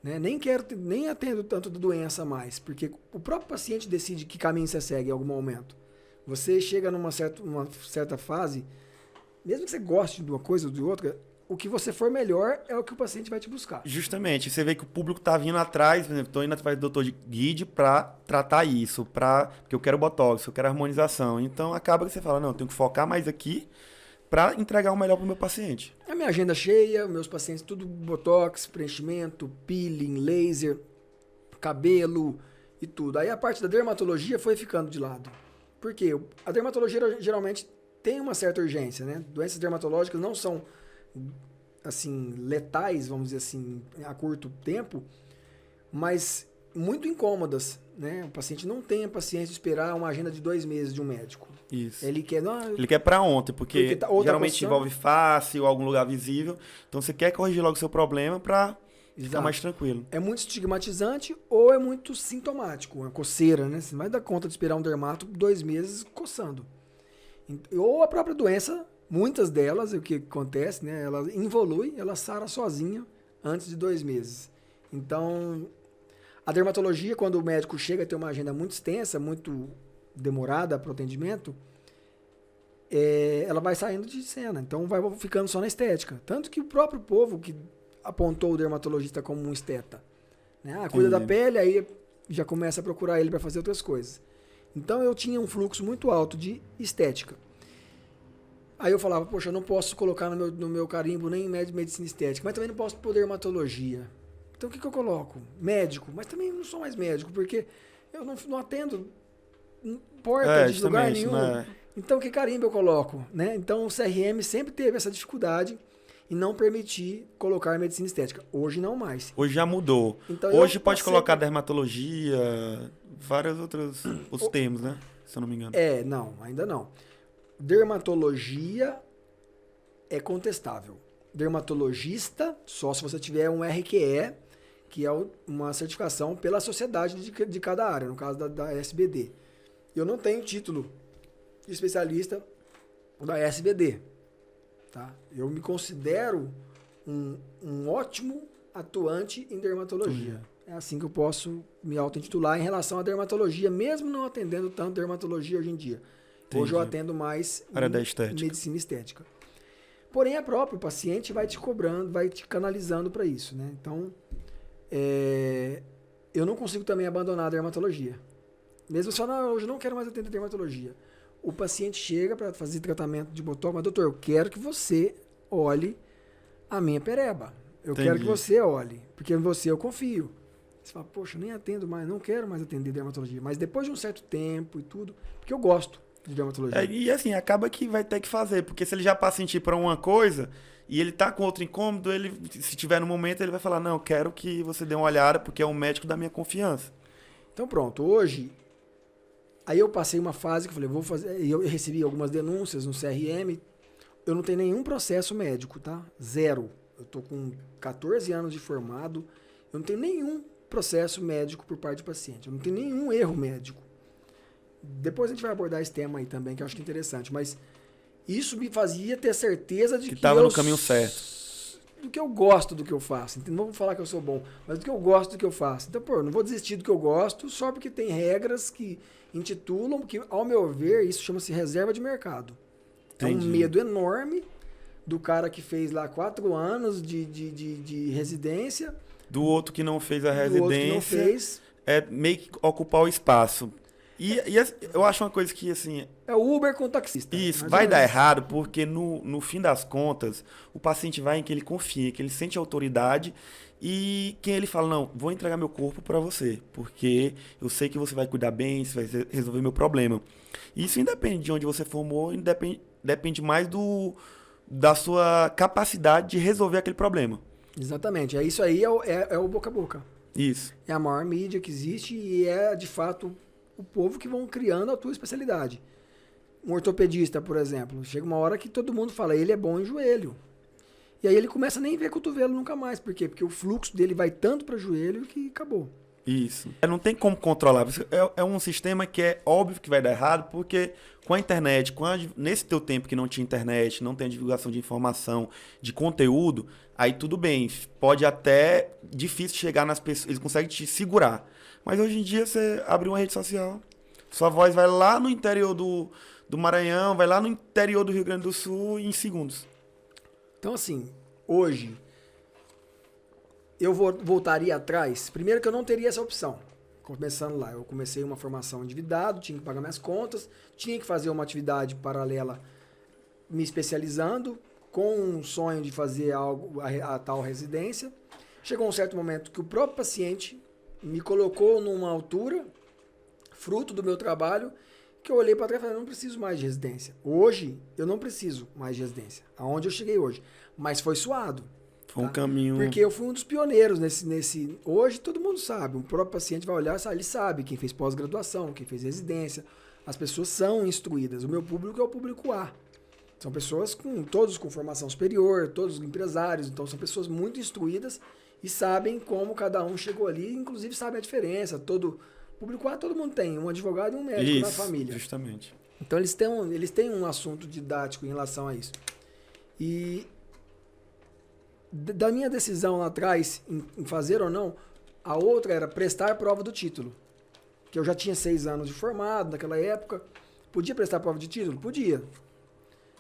né? Nem atendo tanto da doença mais, porque o próprio paciente decide que caminho você segue em algum momento. Você chega numa certa fase, mesmo que você goste de uma coisa ou de outra, o que você for melhor é o que o paciente vai te buscar. Justamente, você vê que o público tá vindo atrás, por exemplo, tô indo atrás do Dr. Guide para tratar isso, porque eu quero botox, eu quero harmonização. Então acaba que você fala, não, eu tenho que focar mais aqui para entregar o melhor pro meu paciente. A minha agenda cheia, meus pacientes tudo botox, preenchimento, peeling, laser, cabelo e tudo. Aí a parte da dermatologia foi ficando de lado. Por quê? A dermatologia geralmente tem uma certa urgência, né? Doenças dermatológicas não são assim letais, vamos dizer assim, a curto tempo, mas muito incômodas, né? O paciente não tem a paciência de esperar uma agenda de 2 meses de um médico. Isso. Ele quer pra ontem, porque geralmente posição, envolve face ou algum lugar visível. Então você quer corrigir logo o seu problema pra ficar mais tranquilo. É muito estigmatizante ou é muito sintomático, uma coceira, né? Você não vai dar conta de esperar um dermato 2 meses coçando. Ou a própria doença, muitas delas, o que acontece, né? Ela involui, ela sara sozinha antes de 2 meses. Então, a dermatologia, quando o médico chega a ter uma agenda muito extensa, muito demorada para o atendimento, ela vai saindo de cena. Então, vai ficando só na estética. Tanto que o próprio povo que apontou o dermatologista como um esteta, né? Cuida da pele, aí já começa a procurar ele para fazer outras coisas. Então, eu tinha um fluxo muito alto de estética. Aí eu falava, poxa, eu não posso colocar no meu carimbo nem medicina estética, mas também não posso pôr dermatologia. Então o que eu coloco? Médico, mas também não sou mais médico, porque eu não atendo porta de lugar nenhum. Né? Então que carimbo eu coloco? Né? Então o CRM sempre teve essa dificuldade em não permitir colocar medicina estética. Hoje não mais. Hoje já mudou. Então, hoje pode colocar dermatologia, vários outros os termos, né? Se eu não me engano. Não, ainda não. Dermatologia é contestável. Dermatologista, só se você tiver um RQE, que é uma certificação pela sociedade de cada área, no caso da SBD. Eu não tenho título de especialista da SBD. Tá? Eu me considero um ótimo atuante em dermatologia. É assim que eu posso me auto-intitular em relação à dermatologia, mesmo não atendendo tanto dermatologia hoje em dia. Hoje eu atendo mais medicina estética. Porém, o próprio paciente vai te cobrando, vai te canalizando para isso, né? Então, eu não consigo também abandonar a dermatologia. Mesmo só, hoje eu não quero mais atender dermatologia. O paciente chega para fazer tratamento de botox, mas doutor, eu quero que você olhe a minha pereba. Eu quero que você olhe, porque em você eu confio. Você fala, poxa, eu nem atendo mais, não quero mais atender dermatologia. Mas depois de um certo tempo e tudo, porque eu gosto de dermatologia. E assim, acaba que vai ter que fazer, porque se ele já passa a sentir para uma coisa e ele tá com outro incômodo, ele, se tiver no momento, ele vai falar, não, eu quero que você dê uma olhada, porque é um médico da minha confiança. Então pronto, hoje, aí eu passei uma fase que eu falei, vou fazer, eu recebi algumas denúncias no CRM, eu não tenho nenhum processo médico, tá? 0. Eu tô com 14 anos de formado, eu não tenho nenhum processo médico por parte do paciente, eu não tenho nenhum erro médico. Depois a gente vai abordar esse tema aí também, que eu acho que é interessante. Mas isso me fazia ter certeza de que estava no caminho certo. Do que eu gosto do que eu faço. Não vou falar que eu sou bom, mas do que eu gosto do que eu faço. Então, não vou desistir do que eu gosto só porque tem regras que intitulam, que, ao meu ver, isso chama-se reserva de mercado. Entendi. É um medo enorme do cara que fez lá 4 anos de residência. Do outro que não fez a residência. Do outro que não fez. É meio que ocupar o espaço. E eu acho uma coisa que, assim... É o Uber com o taxista. Isso, vai dar errado, porque no fim das contas, o paciente vai em que ele confia, que ele sente autoridade e que ele fala, não, vou entregar meu corpo para você, porque eu sei que você vai cuidar bem, você vai resolver meu problema. Isso independe de onde você formou, depende mais da sua capacidade de resolver aquele problema. Exatamente, isso aí é o boca a boca. Isso. É a maior mídia que existe e é, de fato, o povo que vão criando a tua especialidade. Um ortopedista, por exemplo, chega uma hora que todo mundo fala, ele é bom em joelho. E aí ele começa a nem ver cotovelo nunca mais. Por quê? Porque o fluxo dele vai tanto para joelho que acabou. Isso. Não tem como controlar. É um sistema que é óbvio que vai dar errado, porque com a internet, nesse teu tempo que não tinha internet, não tem divulgação de informação, de conteúdo, aí tudo bem. Pode até difícil chegar nas pessoas, eles conseguem te segurar. Mas hoje em dia você abre uma rede social, sua voz vai lá no interior do Maranhão, vai lá no interior do Rio Grande do Sul em segundos. Então, assim, hoje, eu voltaria atrás. Primeiro que eu não teria essa opção. Começando lá, eu comecei uma formação endividado, tinha que pagar minhas contas, tinha que fazer uma atividade paralela me especializando, com um sonho de fazer algo, a tal residência. Chegou um certo momento que o próprio paciente me colocou numa altura, fruto do meu trabalho, que eu olhei para trás e falei, não preciso mais de residência. Hoje, eu não preciso mais de residência. Aonde eu cheguei hoje. Mas foi suado. Foi um caminho... Porque eu fui um dos pioneiros nesse... Hoje todo mundo sabe. O próprio paciente vai olhar, ele sabe quem fez pós-graduação, quem fez residência. As pessoas são instruídas. O meu público é o público A. São pessoas todos com formação superior, todos empresários. Então são pessoas muito instruídas e sabem como cada um chegou ali. Inclusive sabem a diferença. Público A todo mundo tem. Um advogado e um médico na família. Justamente. Então eles têm um assunto didático em relação a isso. E... da minha decisão lá atrás, em fazer ou não, a outra era prestar prova do título. Que eu já tinha 6 anos de formado naquela época. Podia prestar prova de título? Podia.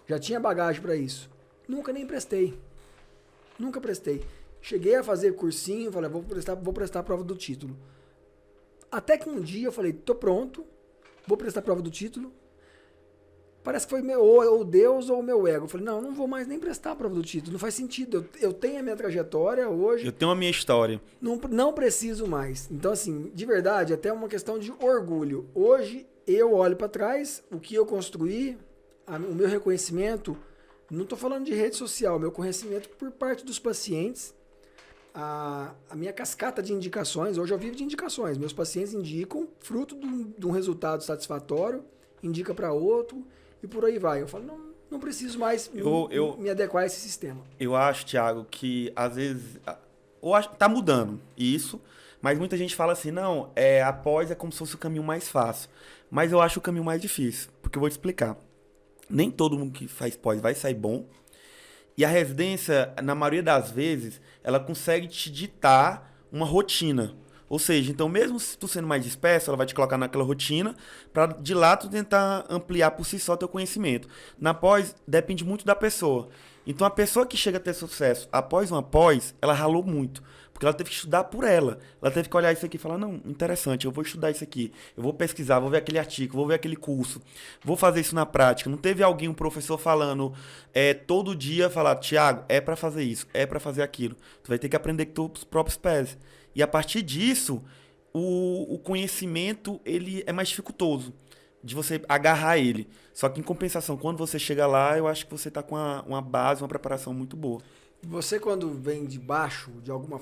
Já tinha bagagem para isso. Nunca nem prestei. Nunca prestei. Cheguei a fazer cursinho, falei, vou prestar prova do título. Até que um dia eu falei, tô pronto, vou prestar prova do título. Parece que foi ou Deus ou o meu ego. Eu falei, não vou mais nem prestar a prova do título. Não faz sentido. Eu tenho a minha trajetória hoje. Eu tenho a minha história. Não preciso mais. Então, assim, de verdade, até uma questão de orgulho. Hoje, eu olho para trás, o que eu construí, o meu reconhecimento, não estou falando de rede social, meu conhecimento por parte dos pacientes, a minha cascata de indicações, hoje eu vivo de indicações. Meus pacientes indicam, fruto de um resultado satisfatório, indica para outro, e por aí vai. Eu falo, não preciso mais me adequar a esse sistema. Eu acho, Thiago, que às vezes... tá mudando isso, mas muita gente fala assim, não, após é como se fosse o caminho mais fácil. Mas eu acho o caminho mais difícil, porque eu vou te explicar. Nem todo mundo que faz pós vai sair bom. E a residência, na maioria das vezes, ela consegue te ditar uma rotina. Ou seja, então mesmo se tu sendo mais disperso, ela vai te colocar naquela rotina para de lá tu tentar ampliar por si só teu conhecimento. Na pós, depende muito da pessoa. Então a pessoa que chega a ter sucesso após uma pós, ela ralou muito. Porque ela teve que estudar por ela. Ela teve que olhar isso aqui e falar, não, interessante, eu vou estudar isso aqui. Eu vou pesquisar, vou ver aquele artigo, vou ver aquele curso. Vou fazer isso na prática. Não teve alguém, um professor falando todo dia, falar, Thiago, é para fazer isso, é para fazer aquilo. Tu vai ter que aprender com teus próprios pés. E a partir disso, o conhecimento ele é mais dificultoso de você agarrar ele. Só que em compensação, quando você chega lá, eu acho que você está com uma base, uma preparação muito boa. Você, quando vem de baixo, de alguma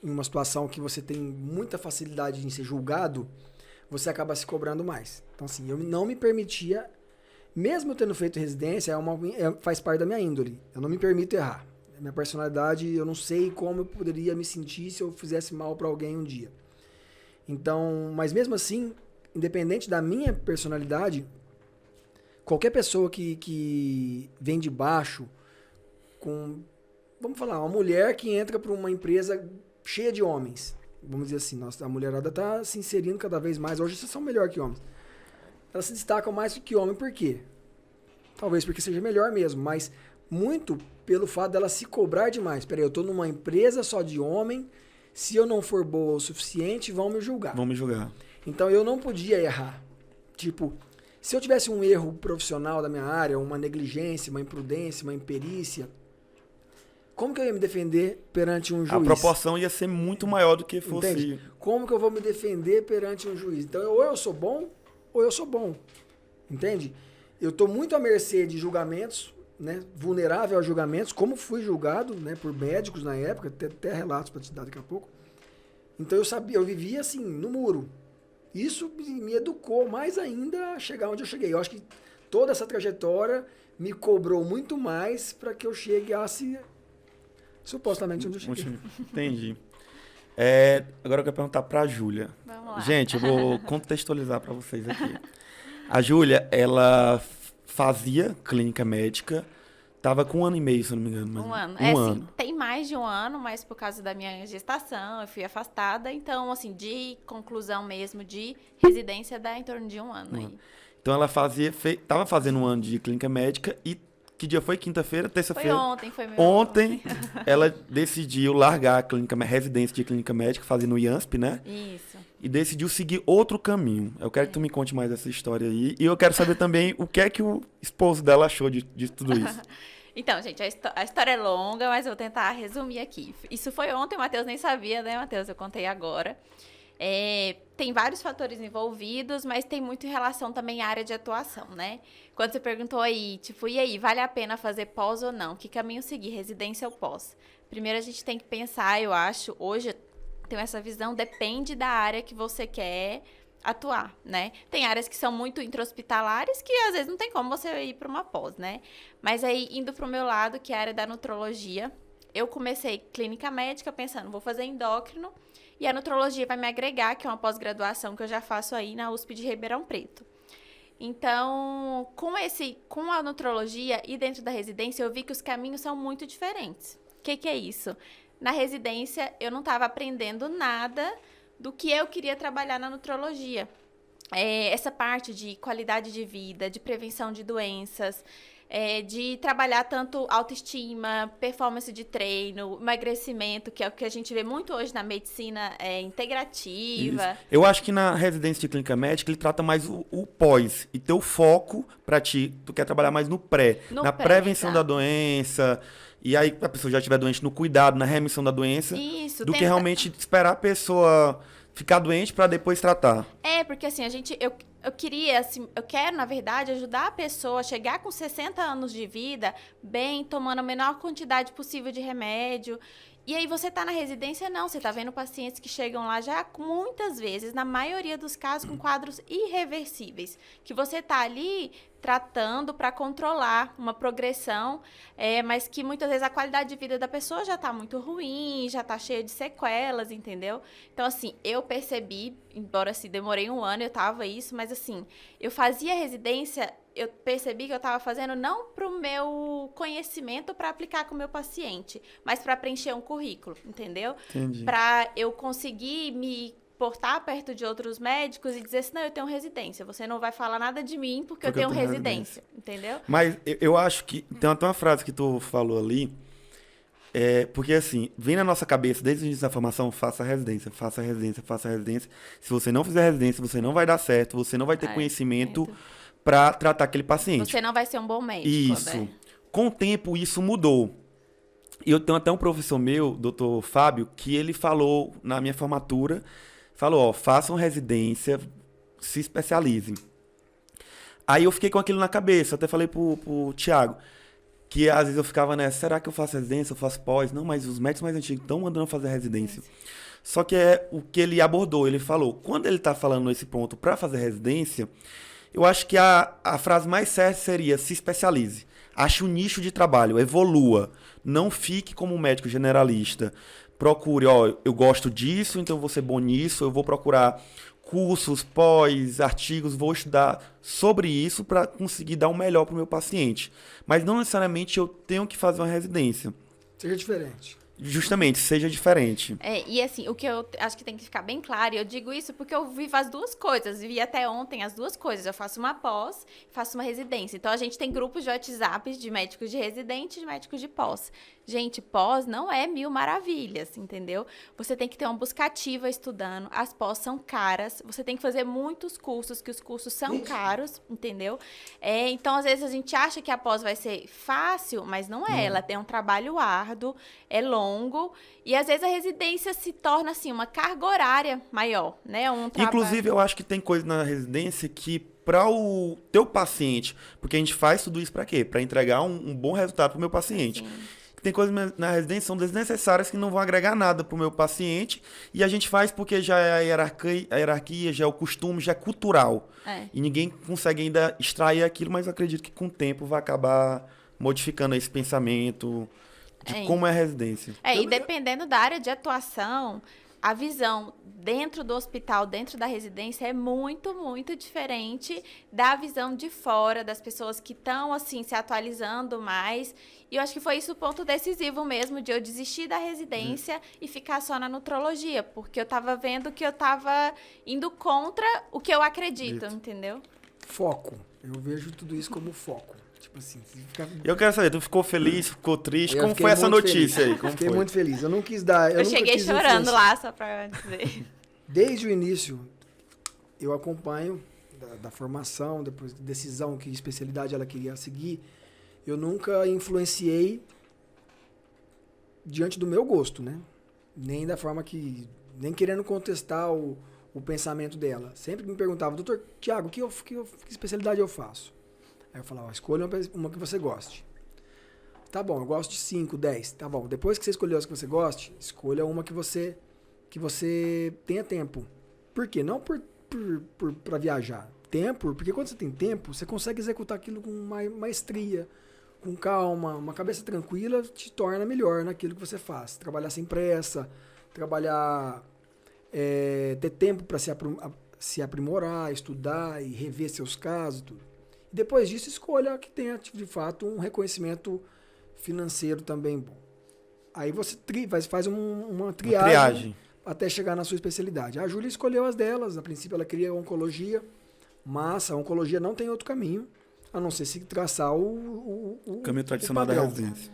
em uma situação que você tem muita facilidade em ser julgado, você acaba se cobrando mais. Então, assim, eu não me permitia, mesmo eu tendo feito residência, faz parte da minha índole. Eu não me permito errar. Minha personalidade, eu não sei como eu poderia me sentir se eu fizesse mal para alguém um dia. Então, mas mesmo assim, independente da minha personalidade, qualquer pessoa que vem de baixo, vamos falar, uma mulher que entra para uma empresa cheia de homens, vamos dizer assim, a mulherada está se inserindo cada vez mais, hoje vocês são melhor que homens. Elas se destacam mais do que homem, por quê? Talvez porque seja melhor mesmo, mas muito pelo fato dela se cobrar demais. Peraí, eu estou numa empresa só de homem, se eu não for boa o suficiente, vão me julgar. Vão me julgar. Então eu não podia errar. Tipo, se eu tivesse um erro profissional da minha área, uma negligência, uma imprudência, uma imperícia, como que eu ia me defender perante um juiz? A proporção ia ser muito maior do que fosse... Entende? Como que eu vou me defender perante um juiz? Então, ou eu sou bom, ou eu sou bom. Entende? Eu estou muito à mercê de julgamentos, né? Vulnerável a julgamentos, como fui julgado, né, por médicos na época, até relatos para te dar daqui a pouco. Então eu vivia assim, no muro. Isso me educou mais ainda a chegar onde eu cheguei. Eu acho que toda essa trajetória me cobrou muito mais para que eu chegasse supostamente onde eu cheguei. Entendi. Agora eu quero perguntar pra Júlia. Vamos lá. Gente, eu vou contextualizar pra vocês aqui. A Júlia, ela fazia clínica médica, tava com 1 ano e meio, se eu não me engano. Um ano. Um Assim, ano. tem mais de 1 ano, mas por causa da minha gestação, eu fui afastada. Então, assim, de conclusão mesmo, de residência, dá em torno de 1 ano aí. Então ela tava fazendo 1 ano de clínica médica e que dia foi? Quinta-feira? Foi Terça-feira? ontem, foi meu. Ontem, ela decidiu largar a residência de clínica médica, fazendo o IANSP, né? Isso. E decidiu seguir outro caminho. Eu quero que tu me conte mais essa história aí. E eu quero saber também o que é que o esposo dela achou de tudo isso. Então, gente, a história é longa, mas eu vou tentar resumir aqui. Isso foi ontem, o Matheus nem sabia, né, Matheus? Eu contei agora. Tem vários fatores envolvidos, mas tem muito em relação também à área de atuação, né? Quando você perguntou aí, tipo, e aí, vale a pena fazer pós ou não? Que caminho seguir, residência ou pós? Primeiro a gente tem que pensar, eu acho, hoje eu tenho essa visão, depende da área que você quer atuar, né? Tem áreas que são muito intra-hospitalares que às vezes não tem como você ir para uma pós, né? Mas aí, indo para o meu lado, que é a área da nutrologia, eu comecei clínica médica pensando, vou fazer endócrino, e a nutrologia vai me agregar, que é uma pós-graduação que eu já faço aí na USP de Ribeirão Preto. Então, com a nutrologia e dentro da residência, eu vi que os caminhos são muito diferentes. O que é isso? Na residência, eu não estava aprendendo nada do que eu queria trabalhar na nutrologia. Essa parte de qualidade de vida, de prevenção de doenças, de trabalhar tanto autoestima, performance de treino, emagrecimento, que é o que a gente vê muito hoje na medicina integrativa. Isso. Eu acho que na residência de clínica médica ele trata mais o pós. E teu foco pra ti, tu quer trabalhar mais no pré. Na prevenção da doença. E aí a pessoa já estiver doente, no cuidado, na remissão da doença. Isso, do que realmente esperar a pessoa ficar doente pra depois tratar. Porque assim, eu queria, assim, eu quero, na verdade, ajudar a pessoa a chegar com 60 anos de vida bem, tomando a menor quantidade possível de remédio. E aí você tá na residência, não, você tá vendo pacientes que chegam lá já muitas vezes, na maioria dos casos, com quadros irreversíveis, que você tá ali tratando para controlar uma progressão, mas que muitas vezes a qualidade de vida da pessoa já tá muito ruim, já tá cheia de sequelas, entendeu? Então, assim, eu percebi, embora assim, demorei 1 ano, eu tava isso, mas assim, eu fazia residência, eu percebi que eu estava fazendo não para o meu conhecimento para aplicar com o meu paciente, mas para preencher um currículo, entendeu? Entendi. Para eu conseguir me portar perto de outros médicos e dizer assim, não, eu tenho residência, você não vai falar nada de mim porque eu tenho residência, entendeu? Mas eu acho que tem até uma frase que tu falou ali, porque assim, vem na nossa cabeça desde o início da formação, faça residência, faça residência, faça residência. Se você não fizer residência, você não vai dar certo, você não vai ter conhecimento para tratar aquele paciente. Você não vai ser um bom médico. Isso. Né? Com o tempo, isso mudou. E eu tenho até um professor meu, doutor Fábio, que ele falou na minha formatura, falou, façam residência, se especializem. Aí eu fiquei com aquilo na cabeça, até falei pro Thiago, que às vezes eu ficava nessa, será que eu faço residência, eu faço pós? Não, mas os médicos mais antigos estão mandando fazer residência. Só que é o que ele abordou, ele falou, quando ele está falando nesse ponto para fazer residência, eu acho que a frase mais certa seria, se especialize. Ache um nicho de trabalho, evolua. Não fique como um médico generalista. Procure, eu gosto disso, então eu vou ser bom nisso, eu vou procurar cursos, pós, artigos, vou estudar sobre isso para conseguir dar o melhor para o meu paciente. Mas não necessariamente eu tenho que fazer uma residência. Seja diferente. Justamente, seja diferente. E assim, o que eu acho que tem que ficar bem claro, e eu digo isso porque eu vivo as duas coisas, vivi até ontem as duas coisas, eu faço uma pós, faço uma residência, então a gente tem grupos de WhatsApp de médicos de residente e de médicos de pós. Gente, pós não é 1000 maravilhas, entendeu? Você tem que ter uma busca ativa estudando, as pós são caras, você tem que fazer muitos cursos, que os cursos são caros, entendeu? Então, às vezes a gente acha que a pós vai ser fácil, mas não é, ela tem um trabalho árduo, é longo, e às vezes a residência se torna, assim, uma carga horária maior, né? Inclusive, eu acho que tem coisa na residência que para o teu paciente, porque a gente faz tudo isso para quê? Para entregar um bom resultado para o meu paciente. Sim. Tem coisas na residência que são desnecessárias que não vão agregar nada para o meu paciente e a gente faz porque já é a hierarquia, já é o costume, já é cultural. E ninguém consegue ainda extrair aquilo, mas eu acredito que com o tempo vai acabar modificando esse pensamento de como é a residência. E dependendo da área de atuação, a visão dentro do hospital, dentro da residência, é muito, muito diferente da visão de fora, das pessoas que estão, assim, se atualizando mais. E eu acho que foi isso o ponto decisivo mesmo, de eu desistir da residência e ficar só na nutrologia, porque eu tava vendo que eu tava indo contra o que eu acredito, entendeu? Foco. Eu vejo tudo isso como foco. Tipo assim, Eu quero saber, tu ficou feliz, ficou triste? Eu Como fiquei foi essa muito notícia feliz. aí? Como Fiquei foi? muito feliz. Eu não quis dar... Eu nunca cheguei quis chorando influenciar. lá, só pra dizer. Desde o início, eu acompanho da formação, depois da decisão, que especialidade ela queria seguir. Eu nunca influenciei diante do meu gosto, né? Nem da forma que... Nem querendo contestar o pensamento dela. Sempre me perguntava, doutor Tiago, que especialidade eu faço? Aí eu falava, escolha uma que você goste. Tá bom, eu gosto de 5, 10. Tá bom, depois que você escolheu as que você goste, escolha uma que você tenha tempo. Por quê? Não para viajar. Tempo, porque quando você tem tempo, você consegue executar aquilo com maestria, com calma, uma cabeça tranquila te torna melhor naquilo que você faz. Trabalhar sem pressa, trabalhar, ter tempo para se aprimorar, estudar e rever seus casos, tudo. E depois disso, escolha que tenha, de fato, um reconhecimento financeiro também bom. Aí você faz uma triagem até chegar na sua especialidade. A Júlia escolheu as delas. A princípio, ela queria oncologia, mas a oncologia não tem outro caminho, a não ser se traçar o caminho tradicional da residência.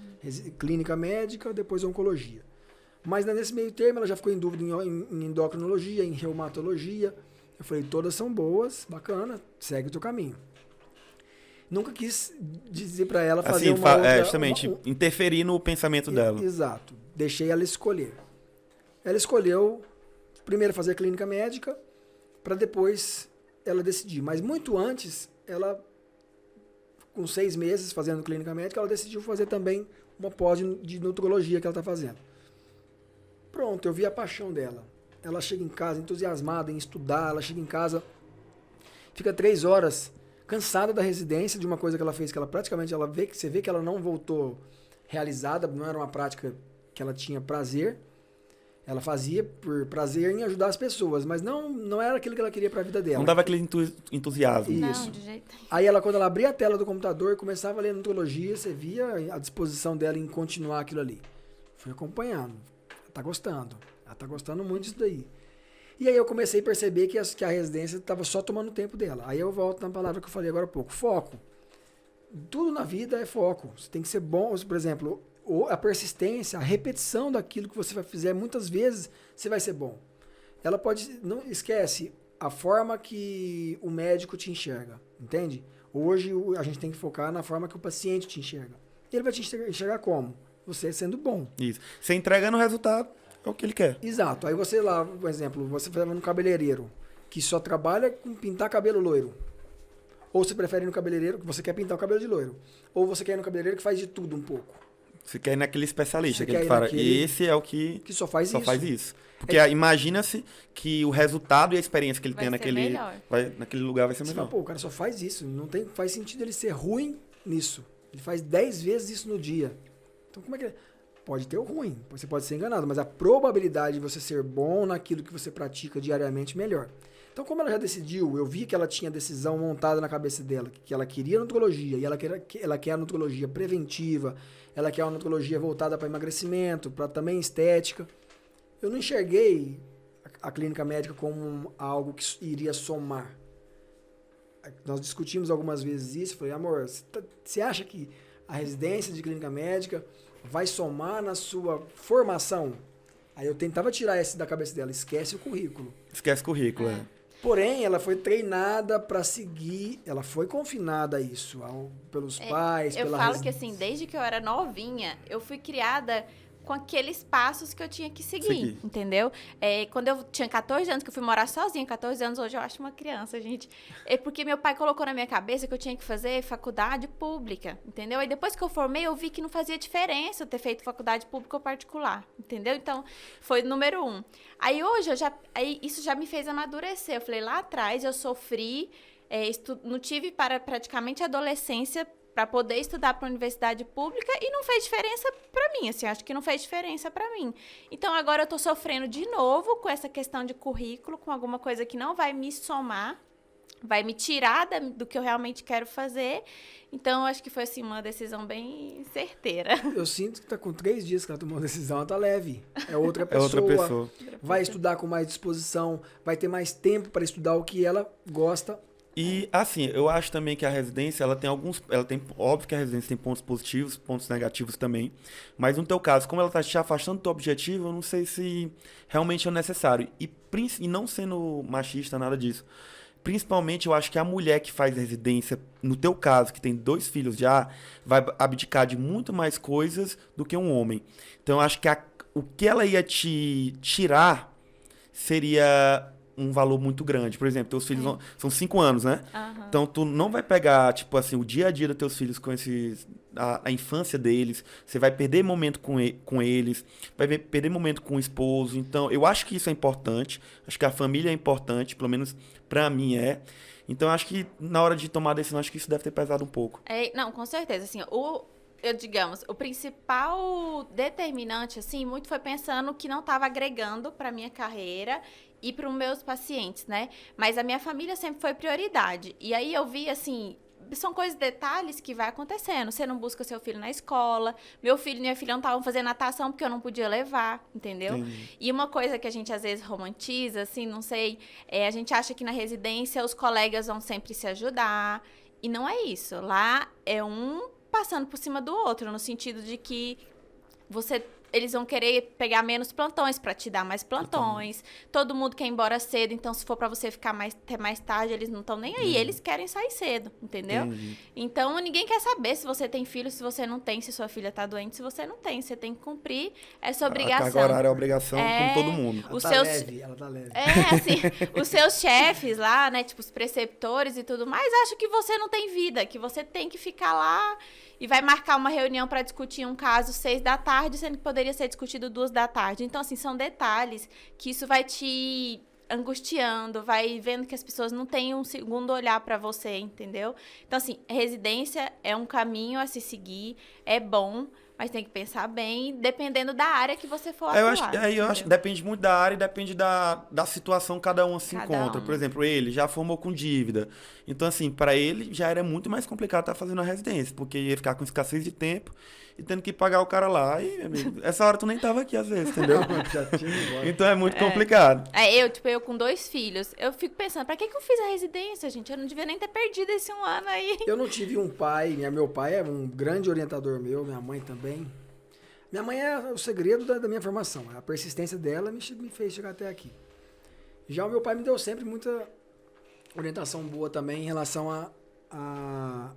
Clínica médica, depois oncologia. Mas nesse meio termo, ela já ficou em dúvida em endocrinologia, em reumatologia. Eu falei, todas são boas, bacana, segue o teu caminho. Nunca quis dizer para ela fazer assim, justamente, interferir no pensamento dela. Exato. Deixei ela escolher. Ela escolheu primeiro fazer a clínica médica, para depois ela decidir. Mas muito antes, ela, com 6 meses fazendo clínica médica, ela decidiu fazer também uma pós de nutrologia que ela está fazendo. Pronto, eu vi a paixão dela. Ela chega em casa entusiasmada em estudar, ela chega em casa, fica 3 horas cansada da residência, de uma coisa que ela fez, que ela praticamente, você vê que ela não voltou realizada, não era uma prática que ela tinha prazer. Ela fazia por prazer em ajudar as pessoas, mas não era aquilo que ela queria para a vida dela. Não dava aquele entusiasmo. Isso. Não, de jeito nenhum. Aí quando ela abria a tela do computador e começava a ler nutrologia, você via a disposição dela em continuar aquilo ali. Fui acompanhando. Ela tá gostando. Ela tá gostando muito disso daí. E aí eu comecei a perceber que a residência estava só tomando tempo dela. Aí eu volto na palavra que eu falei agora há pouco. Foco. Tudo na vida é foco. Você tem que ser bom, por exemplo, a persistência, a repetição daquilo que você vai fazer, muitas vezes você vai ser bom. Ela pode, não esquece a forma que o médico te enxerga, entende? Hoje a gente tem que focar na forma que o paciente te enxerga. Ele vai te enxergar como? Você sendo bom. Isso. Você entregando o resultado, é o que ele quer. Exato. Aí você lá, por exemplo, você vai no cabeleireiro que só trabalha com pintar cabelo loiro. Ou você prefere ir no cabeleireiro que você quer pintar o cabelo de loiro. Ou você quer ir no cabeleireiro que faz de tudo um pouco. Você quer ir naquele especialista, Você que quer ele ir fala, naquele esse é o que só faz isso. Porque imagina-se que o resultado e a experiência que ele tem naquele lugar vai ser Você melhor. fala, pô, o cara só faz isso. Não faz sentido ele ser ruim nisso. Ele faz 10 vezes isso no dia. Então como é que... Pode ter o ruim, você pode ser enganado, mas a probabilidade de você ser bom naquilo que você pratica diariamente é melhor. Então, como ela já decidiu, eu vi que ela tinha a decisão montada na cabeça dela, que ela queria nutrologia, e ela quer a nutrologia preventiva, ela quer a nutrologia voltada para emagrecimento, para também estética. Eu não enxerguei a clínica médica como algo que iria somar. Nós discutimos algumas vezes isso, falei, amor, você acha que a residência de clínica médica vai somar na sua formação? Aí eu tentava tirar esse da cabeça dela, esquece o currículo. Esquece o currículo, Porém, ela foi treinada para seguir, ela foi confinada a isso, pelos pais, pela falo que assim, desde que eu era novinha, eu fui criada com aqueles passos que eu tinha que seguir. Entendeu? Quando eu tinha 14 anos, que eu fui morar sozinha, 14 anos, hoje eu acho uma criança, gente. É porque meu pai colocou na minha cabeça que eu tinha que fazer faculdade pública, entendeu? E depois que eu formei, eu vi que não fazia diferença eu ter feito faculdade pública ou particular, entendeu? Então, foi número 1. Aí hoje, isso já me fez amadurecer. Eu falei, lá atrás eu sofri, não tive para praticamente adolescência para poder estudar para a universidade pública e não fez diferença para mim, assim, acho que não fez diferença para mim. Então, agora eu tô sofrendo de novo com essa questão de currículo, com alguma coisa que não vai me somar, vai me tirar do que eu realmente quero fazer. Então, eu acho que foi, assim, uma decisão bem certeira. Eu sinto que tá com 3 dias que ela tomou a decisão, ela tá leve. É outra É pessoa. outra pessoa. Vai estudar com mais disposição, vai ter mais tempo para estudar o que ela gosta. E, assim, eu acho também que a residência, óbvio que a residência tem pontos positivos, pontos negativos também, mas no teu caso, como ela tá te afastando do teu objetivo, eu não sei se realmente é necessário. E não sendo machista, nada disso. Principalmente, eu acho que a mulher que faz residência, no teu caso, que tem 2 filhos já, vai abdicar de muito mais coisas do que um homem. Então, eu acho que o que ela ia te tirar seria um valor muito grande. Por exemplo, teus filhos são 5 anos, né? Aham. Então, tu não vai pegar, tipo assim, o dia a dia dos teus filhos com a infância deles. Você vai perder momento com eles, vai perder momento com o esposo. Então, eu acho que isso é importante. Acho que a família é importante, pelo menos pra mim é. Então, acho que na hora de tomar a decisão, acho que isso deve ter pesado um pouco. Não, com certeza, assim, digamos, o principal determinante, assim, muito foi pensando que não estava agregando para minha carreira e para os meus pacientes, né? Mas a minha família sempre foi prioridade. E aí eu vi, assim, são coisas, detalhes que vai acontecendo. Você não busca seu filho na escola. Meu filho e minha filha não estavam fazendo natação porque eu não podia levar, entendeu? E uma coisa que a gente às vezes romantiza, assim, não sei, a gente acha que na residência os colegas vão sempre se ajudar. E não é isso. Lá é um passando por cima do outro, no sentido de que eles vão querer pegar menos plantões para te dar mais plantões. Todo mundo quer ir embora cedo, então se for para você ficar até mais tarde, eles não estão nem aí, eles querem sair cedo, entendeu? Então ninguém quer saber se você tem filho, se você não tem, se sua filha tá doente, se você não tem, você tem que cumprir essa obrigação. A carga horária é obrigação com todo mundo. Ela tá leve. Assim, os seus chefes lá, né, tipo os preceptores e tudo mais, acham que você não tem vida, que você tem que ficar lá e vai marcar uma reunião para discutir um caso 6 da tarde, sendo que poderia ser discutido 2 da tarde. Então, assim, são detalhes que isso vai te angustiando, vai vendo que as pessoas não têm um segundo olhar para você, entendeu? Então, assim, residência é um caminho a se seguir, é bom, mas tem que pensar bem, dependendo da área que você for atuar. Eu acho que depende muito da área e depende da situação que cada um se encontra. Por exemplo, ele já formou com dívida. Então, assim, para ele já era muito mais complicado estar fazendo a residência, porque ia ficar com escassez de tempo e tendo que pagar o cara lá. E, amigo, essa hora tu nem tava aqui, às vezes, entendeu? Então é muito complicado. Eu com 2 filhos, eu fico pensando, pra que eu fiz a residência, gente? Eu não devia nem ter perdido esse 1 ano aí. Eu não tive um pai, meu pai é um grande orientador meu, minha mãe também. Minha mãe é o segredo da minha formação. A persistência dela me fez chegar até aqui. Já o meu pai me deu sempre muita orientação boa também em relação a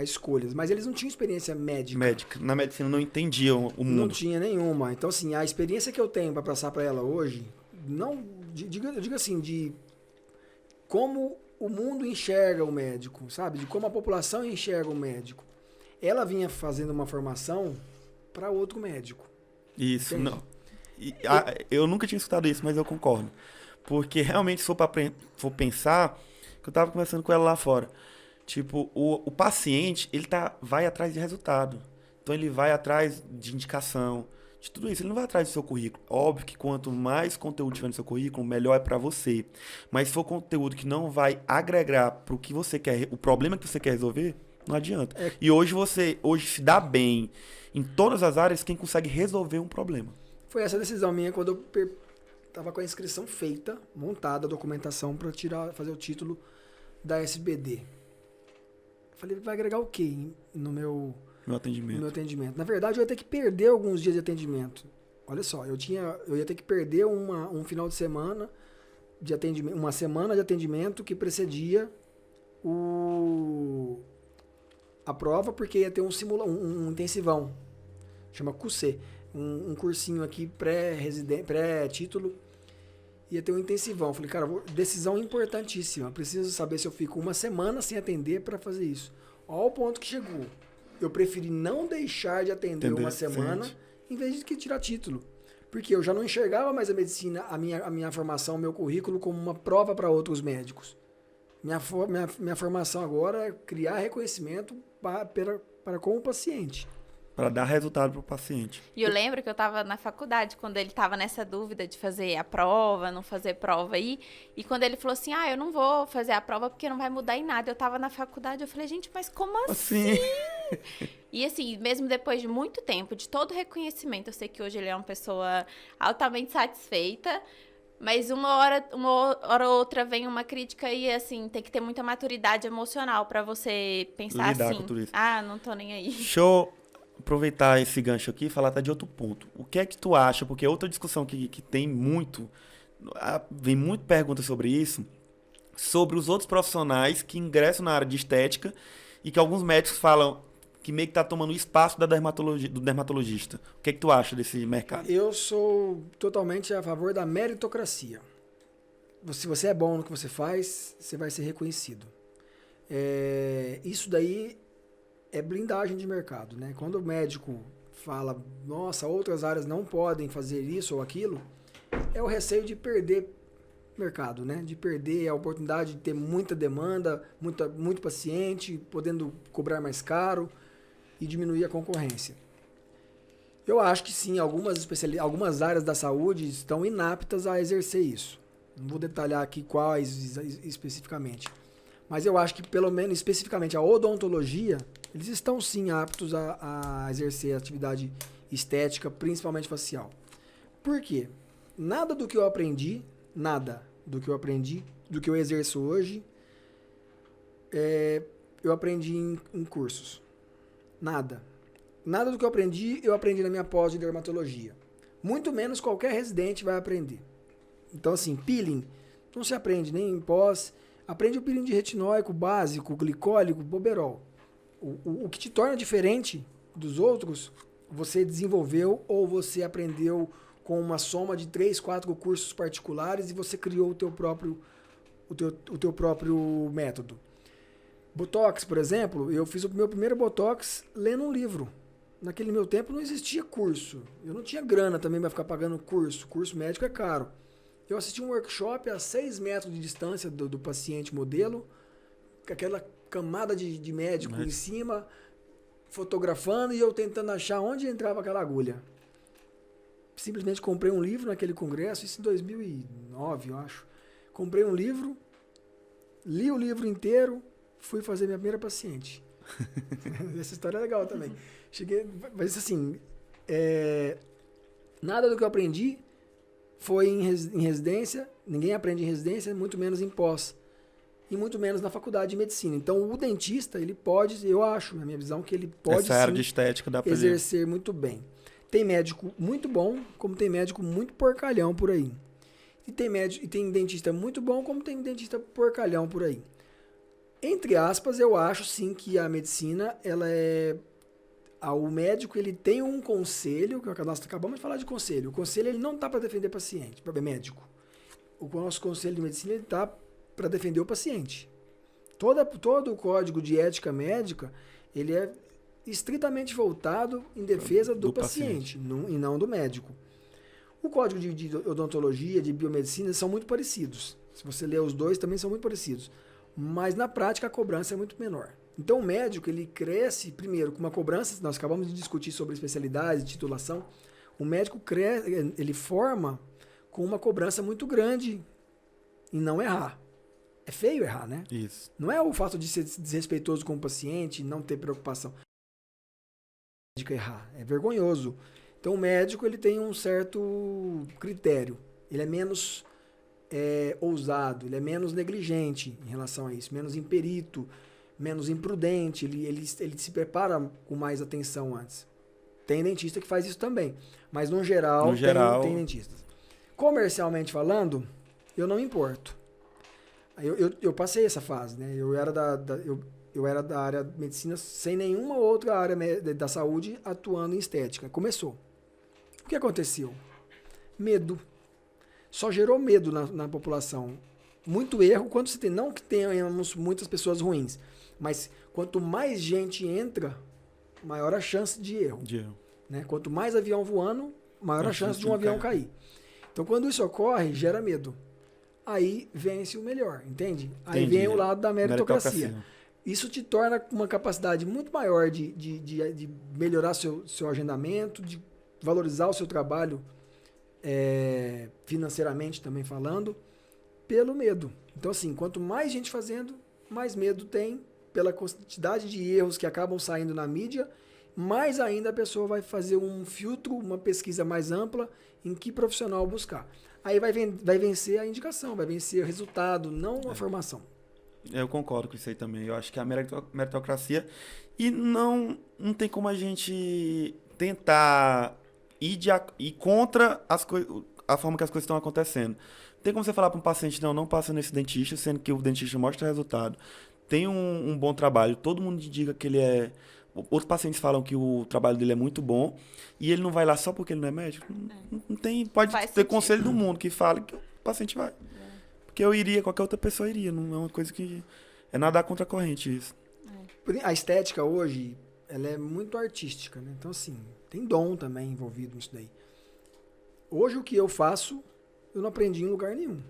escolhas. Mas eles não tinham experiência médica. Na medicina não entendiam o mundo. Não tinha nenhuma. Então, assim, a experiência que eu tenho para passar para ela hoje, eu digo assim, de como o mundo enxerga o médico, sabe? De como a população enxerga o médico. Ela vinha fazendo uma formação para outro médico. Isso, entende? não. Eu nunca tinha escutado isso, mas eu concordo. Porque realmente, se for pensar, que eu tava conversando com ela lá fora, tipo, o paciente, ele vai atrás de resultado. Então, ele vai atrás de indicação, de tudo isso. Ele não vai atrás do seu currículo. Óbvio que quanto mais conteúdo tiver no seu currículo, melhor é para você. Mas se for conteúdo que não vai agregar pro que você quer, o problema que você quer resolver, não adianta. E hoje se dá bem em todas as áreas quem consegue resolver um problema. Foi essa decisão minha quando eu tava com a inscrição feita, montada, a documentação para fazer o título da SBD. Falei, vai agregar o quê no meu atendimento? Na verdade, eu ia ter que perder alguns dias de atendimento. Olha só, eu ia ter que perder um final de semana de atendimento, uma semana de atendimento que precedia a prova, porque ia ter um intensivão, chama QC, um cursinho aqui pré-título, ia ter um intensivão. Falei, cara, decisão importantíssima, preciso saber se eu fico uma semana sem atender para fazer isso. Olha o ponto que chegou. Eu preferi não deixar de atender uma semana, em vez de tirar título. Porque eu já não enxergava mais a medicina, a minha formação, o meu currículo, como uma prova para outros médicos. Minha formação agora é criar reconhecimento para com o paciente. Para dar resultado para o paciente. E eu lembro que eu estava na faculdade, quando ele estava nessa dúvida de fazer a prova, não fazer prova aí. E quando ele falou assim, eu não vou fazer a prova porque não vai mudar em nada. Eu estava na faculdade, eu falei, gente, mas como assim? E assim, mesmo depois de muito tempo, de todo reconhecimento, eu sei que hoje ele é uma pessoa altamente satisfeita. Mas uma hora ou outra vem uma crítica e, assim, tem que ter muita maturidade emocional para você pensar Lidar assim, com tudo isso. não tô nem aí. Deixa eu aproveitar esse gancho aqui e falar até de outro ponto. O que é que tu acha? Porque outra discussão que tem muito, vem muito pergunta sobre isso, sobre os outros profissionais que ingressam na área de estética e que alguns médicos falam que meio que tá tomando o espaço do dermatologista. O que é que tu acha desse mercado? Eu sou totalmente a favor da meritocracia. Se você é bom no que você faz, você vai ser reconhecido. Isso daí é blindagem de mercado, né? Quando o médico fala, nossa, outras áreas não podem fazer isso ou aquilo, é o receio de perder mercado, né? De perder a oportunidade de ter muita demanda, muito paciente, podendo cobrar mais caro e diminuir a concorrência. Eu acho que sim, algumas áreas da saúde estão inaptas a exercer isso. Não vou detalhar aqui quais especificamente. Mas eu acho que, pelo menos especificamente, a odontologia, eles estão sim aptos a exercer atividade estética, principalmente facial. Por quê? Nada do que eu aprendi, do que eu exerço hoje, eu aprendi em cursos. Nada do que eu aprendi na minha pós de dermatologia. Muito menos qualquer residente vai aprender. Então, assim, peeling não se aprende nem em pós. Aprende o peeling de retinóico básico, glicólico, boberol. O que te torna diferente dos outros, você desenvolveu ou você aprendeu com uma soma de 3, 4 cursos particulares e você criou o teu próprio método. Botox, por exemplo, eu fiz o meu primeiro Botox lendo um livro. Naquele meu tempo não existia curso. Eu não tinha grana também para ficar pagando curso. Curso médico é caro. Eu assisti um workshop a 6 metros de distância do paciente modelo, com aquela camada de médico em cima, fotografando e eu tentando achar onde entrava aquela agulha. Simplesmente comprei um livro naquele congresso, isso em 2009, eu acho. Comprei um livro, li o livro inteiro, fui fazer minha primeira paciente. Essa história é legal também. Cheguei, mas assim, nada do que eu aprendi foi em residência, ninguém aprende em residência, muito menos em pós, e muito menos na faculdade de medicina. Então, o dentista, ele pode, eu acho, na minha visão, que ele pode essa área de estética dá pra exercer muito bem. Tem médico muito bom, como tem médico muito porcalhão por aí. E tem dentista muito bom, como tem dentista porcalhão por aí. Entre aspas, eu acho sim que a medicina, o médico, ele tem um conselho, que nós acabamos de falar de conselho. O conselho, ele não está para defender paciente, para médico. O nosso conselho de medicina, ele está para defender o paciente. Todo o código de ética médica, ele é estritamente voltado em defesa do paciente. E não do médico. O código de odontologia, de biomedicina, são muito parecidos. Se você ler os dois, também são muito parecidos. Mas na prática a cobrança é muito menor. Então o médico, ele cresce primeiro com uma cobrança, nós acabamos de discutir sobre especialidade, titulação. O médico cresce, ele forma com uma cobrança muito grande em não errar. É feio errar, né? Isso. Não é o fato de ser desrespeitoso com o paciente, não ter preocupação. O médico errar, é vergonhoso. Então o médico, ele tem um certo critério. Ele é menos ousado, ele é menos negligente em relação a isso, menos imperito, menos imprudente, ele se prepara com mais atenção antes. Tem dentista que faz isso também, mas no geral tem dentistas. Comercialmente falando, eu não me importo. Eu passei essa fase, né? Eu era da área de medicina sem nenhuma outra área da saúde atuando em estética. Começou. O que aconteceu? Medo. Só gerou medo na população. Muito erro, quando se tem, não que tenhamos muitas pessoas ruins, mas quanto mais gente entra, maior a chance de erro. Né? Quanto mais avião voando, maior a chance de um avião cair. Então, quando isso ocorre, gera medo. aí vence o melhor, entende? Aí Entendi. vem o lado da meritocracia. Meritocracia. Isso te torna uma capacidade muito maior de melhorar seu agendamento, de valorizar o seu trabalho financeiramente também falando, pelo medo. Então, assim, quanto mais gente fazendo, mais medo tem pela quantidade de erros que acabam saindo na mídia, mais ainda a pessoa vai fazer um filtro, uma pesquisa mais ampla em que profissional buscar. Aí vai vencer a indicação, vai vencer o resultado, não a formação. Eu concordo com isso aí também. Eu acho que a meritocracia... E não tem como a gente tentar ir contra a forma que as coisas estão acontecendo. Tem como você falar para um paciente, não passa nesse dentista, sendo que o dentista mostra resultado. Tem um bom trabalho, todo mundo diga que ele é... Outros pacientes falam que o trabalho dele é muito bom e ele não vai lá só porque ele não é médico. Não tem, pode Faz ter sentido. conselho do mundo que fale que o paciente vai. Porque eu iria, qualquer outra pessoa iria. Não é uma coisa que... É nadar contra a corrente isso. A estética hoje, ela é muito artística, né? Então, assim, tem dom também envolvido nisso daí. Hoje, o que eu faço, eu não aprendi em lugar nenhum.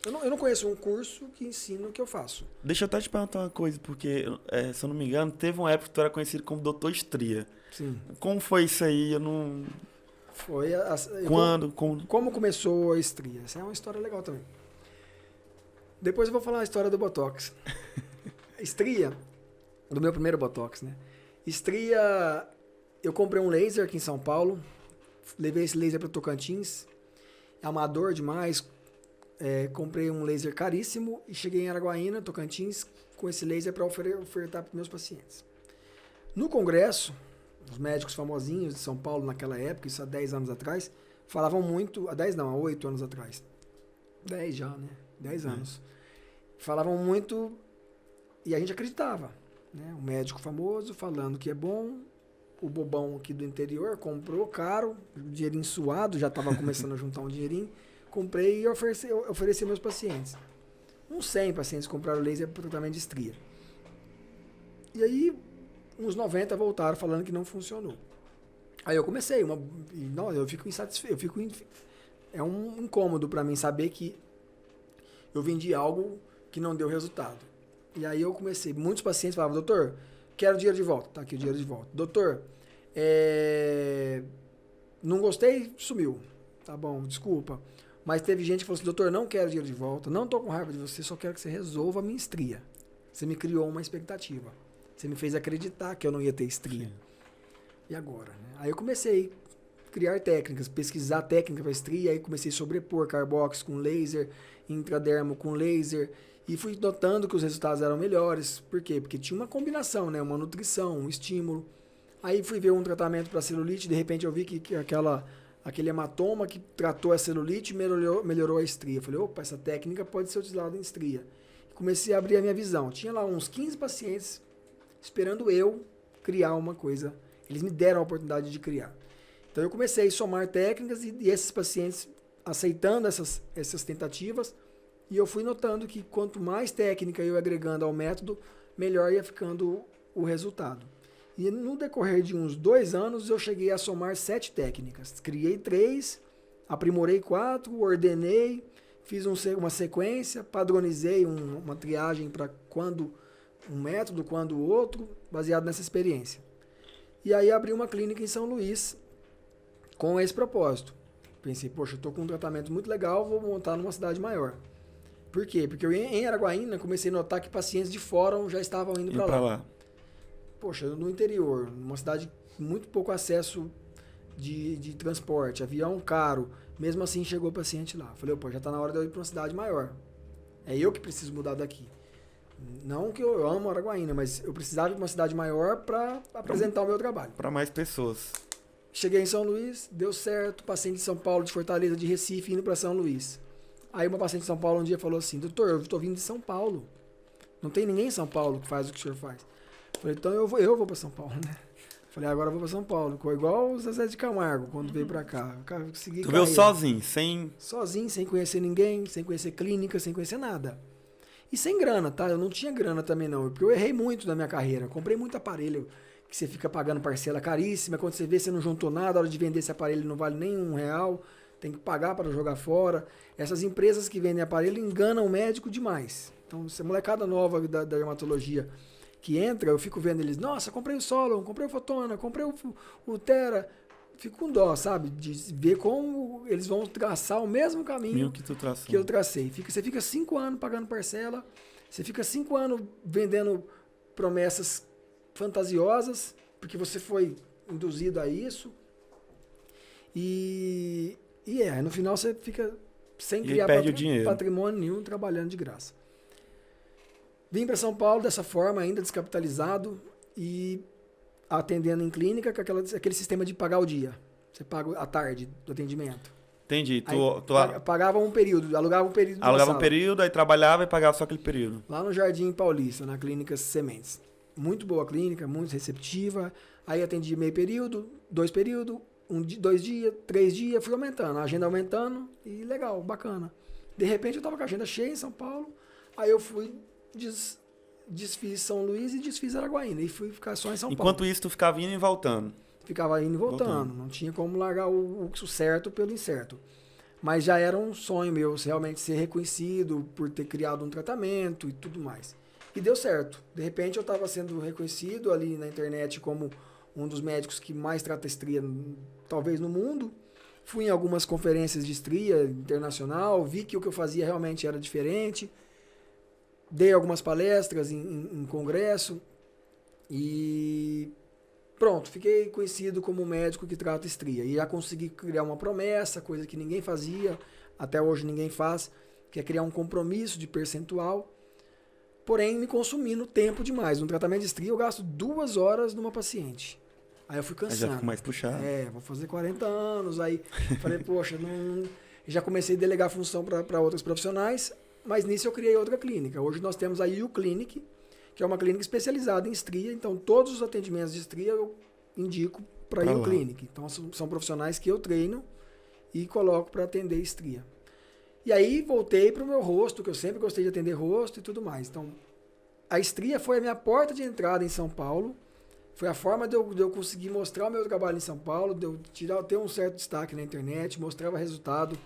Eu não conheço um curso que ensina o que eu faço. Deixa eu até te perguntar uma coisa, porque, se eu não me engano, teve uma época que tu era conhecido como Doutor Estria. Sim. Como foi isso aí? Eu não... Foi Quando? Como começou a estria? Essa é uma história legal também. Depois eu vou falar a história do Botox. Estria, do meu primeiro Botox, né? Estria, eu comprei um laser aqui em São Paulo, levei esse laser para Tocantins, amador demais, comprei um laser caríssimo e cheguei em Araguaína, Tocantins, com esse laser para ofertar para meus pacientes. No congresso, os médicos famosinhos de São Paulo naquela época, isso há 10 anos atrás, falavam muito, há 8 anos atrás, 10 já, né? 10 anos. Falavam muito e a gente acreditava, né? Um médico famoso falando que é bom, o bobão aqui do interior comprou caro, dinheirinho suado, já estava começando a juntar um dinheirinho, comprei e ofereci aos meus pacientes. Uns 100 pacientes compraram laser para tratamento de estria. E aí, uns 90 voltaram falando que não funcionou. Aí eu comecei, eu fico insatisfeito, é um incômodo para mim saber que eu vendi algo que não deu resultado. E aí eu comecei, muitos pacientes falavam, doutor, quero dinheiro de volta. Tá aqui o dinheiro de volta. Doutor, não gostei, sumiu. Tá bom, desculpa. Mas teve gente que falou assim, doutor, não quero dinheiro de volta, não tô com raiva de você, só quero que você resolva a minha estria. Você me criou uma expectativa. Você me fez acreditar que eu não ia ter estria. Sim. E agora? Né? Aí eu comecei a criar técnicas, pesquisar técnica para estria, aí comecei a sobrepor carbox com laser, intradermo com laser, e fui notando que os resultados eram melhores. Por quê? Porque tinha uma combinação, né? Uma nutrição, um estímulo. Aí fui ver um tratamento para celulite, de repente eu vi que aquele hematoma que tratou a celulite melhorou a estria. Falei, opa, essa técnica pode ser utilizada em estria. Comecei a abrir a minha visão. Tinha lá uns 15 pacientes esperando eu criar uma coisa. Eles me deram a oportunidade de criar. Então eu comecei a somar técnicas e esses pacientes aceitando essas tentativas, e eu fui notando que quanto mais técnica eu ia agregando ao método, melhor ia ficando o resultado. E no decorrer de uns 2 anos, eu cheguei a somar 7 técnicas. Criei 3, aprimorei 4, ordenei, fiz uma sequência, padronizei uma triagem para quando um método, quando o outro, baseado nessa experiência. E aí abri uma clínica em São Luís com esse propósito. Pensei, poxa, eu estou com um tratamento muito legal, vou montar numa cidade maior. Por quê? Porque eu em Araguaína comecei a notar que pacientes de fórum já estavam indo para lá. Poxa, no interior, numa cidade com muito pouco acesso de transporte, avião caro, mesmo assim chegou o paciente lá. Falei, pô, já está na hora de eu ir para uma cidade maior. É eu que preciso mudar daqui. Não que eu amo Araguaína, mas eu precisava ir para uma cidade maior para apresentar o meu trabalho. Para mais pessoas. Cheguei em São Luís, deu certo, paciente de São Paulo, de Fortaleza, de Recife, indo para São Luís. Aí uma paciente de São Paulo um dia falou assim, doutor, eu estou vindo de São Paulo. Não tem ninguém em São Paulo que faz o que o senhor faz. Falei, então eu vou para São Paulo, né? Falei, agora eu vou para São Paulo. Igual o Zezé de Camargo, quando veio para cá. Tu veio sozinho, Sozinho, sem conhecer ninguém, sem conhecer clínica, sem conhecer nada. E sem grana, tá? Eu não tinha grana também não, porque eu errei muito na minha carreira. Comprei muito aparelho que você fica pagando parcela caríssima. Quando você vê, você não juntou nada, a hora de vender esse aparelho não vale nem R$1. tem que pagar para jogar fora. Essas empresas que vendem aparelho enganam o médico demais. Então, se a molecada nova da dermatologia que entra, eu fico vendo eles, nossa, comprei o Solon, comprei o Fotona, comprei o Tera. Fico com dó, sabe? De ver como eles vão traçar o mesmo caminho que eu tracei. Você fica 5 anos pagando parcela, você fica 5 anos vendendo promessas fantasiosas, porque você foi induzido a isso. E no final você fica sem criar patrimônio nenhum, trabalhando de graça. Vim para São Paulo dessa forma, ainda descapitalizado e atendendo em clínica com aquele sistema de pagar o dia. Você paga a tarde do atendimento. Entendi. Pagava um período, alugava um período. Alugava um período, aí trabalhava e pagava só aquele período. Lá no Jardim Paulista, na clínica Sementes. Muito boa clínica, muito receptiva. Aí atendi meio período, 2 períodos, 2 dias, 3 dias, fui aumentando. A agenda aumentando e legal, bacana. De repente eu tava com a agenda cheia em São Paulo, aí eu fui, desfiz São Luís e desfiz Araguaína. E fui ficar só em São Paulo. Enquanto isso, tu ficava indo e voltando. Ficava indo e voltando. Não tinha como largar o certo pelo incerto. Mas já era um sonho meu realmente ser reconhecido por ter criado um tratamento e tudo mais. E deu certo. De repente eu estava sendo reconhecido ali na internet como um dos médicos que mais trata estria, talvez no mundo. Fui em algumas conferências de estria internacional, vi que o que eu fazia realmente era diferente. Dei algumas palestras em congresso e pronto, fiquei conhecido como médico que trata estria. E já consegui criar uma promessa, coisa que ninguém fazia, até hoje ninguém faz, que é criar um compromisso de percentual, porém me consumindo tempo demais. No tratamento de estria eu gasto 2 horas numa paciente. Aí eu fui cansando. Aí já fico mais puxado. Vou fazer 40 anos, aí falei, poxa, já comecei a delegar função para outros profissionais. Mas nisso eu criei outra clínica. Hoje nós temos a U Clinic, que é uma clínica especializada em estria. Então, todos os atendimentos de estria eu indico para a U Clinic. Então, são profissionais que eu treino e coloco para atender estria. E aí, voltei para o meu rosto, que eu sempre gostei de atender rosto e tudo mais. Então, a estria foi a minha porta de entrada em São Paulo. Foi a forma de eu conseguir mostrar o meu trabalho em São Paulo, de eu ter um certo destaque na internet, mostrava resultado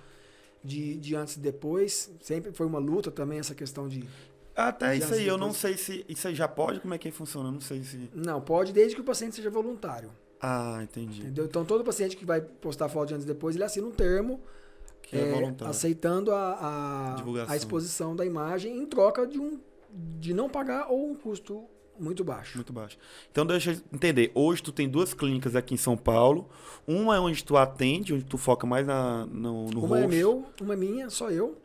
de antes e depois. Sempre foi uma luta também essa questão de... Até isso aí, eu não sei se... Isso aí já pode? Como é que funciona? Eu não sei se... Não, pode desde que o paciente seja voluntário. Ah, entendi. Entendeu? Então, todo paciente que vai postar foto de antes e depois, ele assina um termo que é voluntário, aceitando a exposição da imagem em troca de não pagar ou um custo muito baixo. Muito baixo. Então, deixa eu entender. Hoje, tu tem 2 clínicas aqui em São Paulo. Uma é onde tu atende, onde tu foca mais no rosto. Uma é minha, só eu.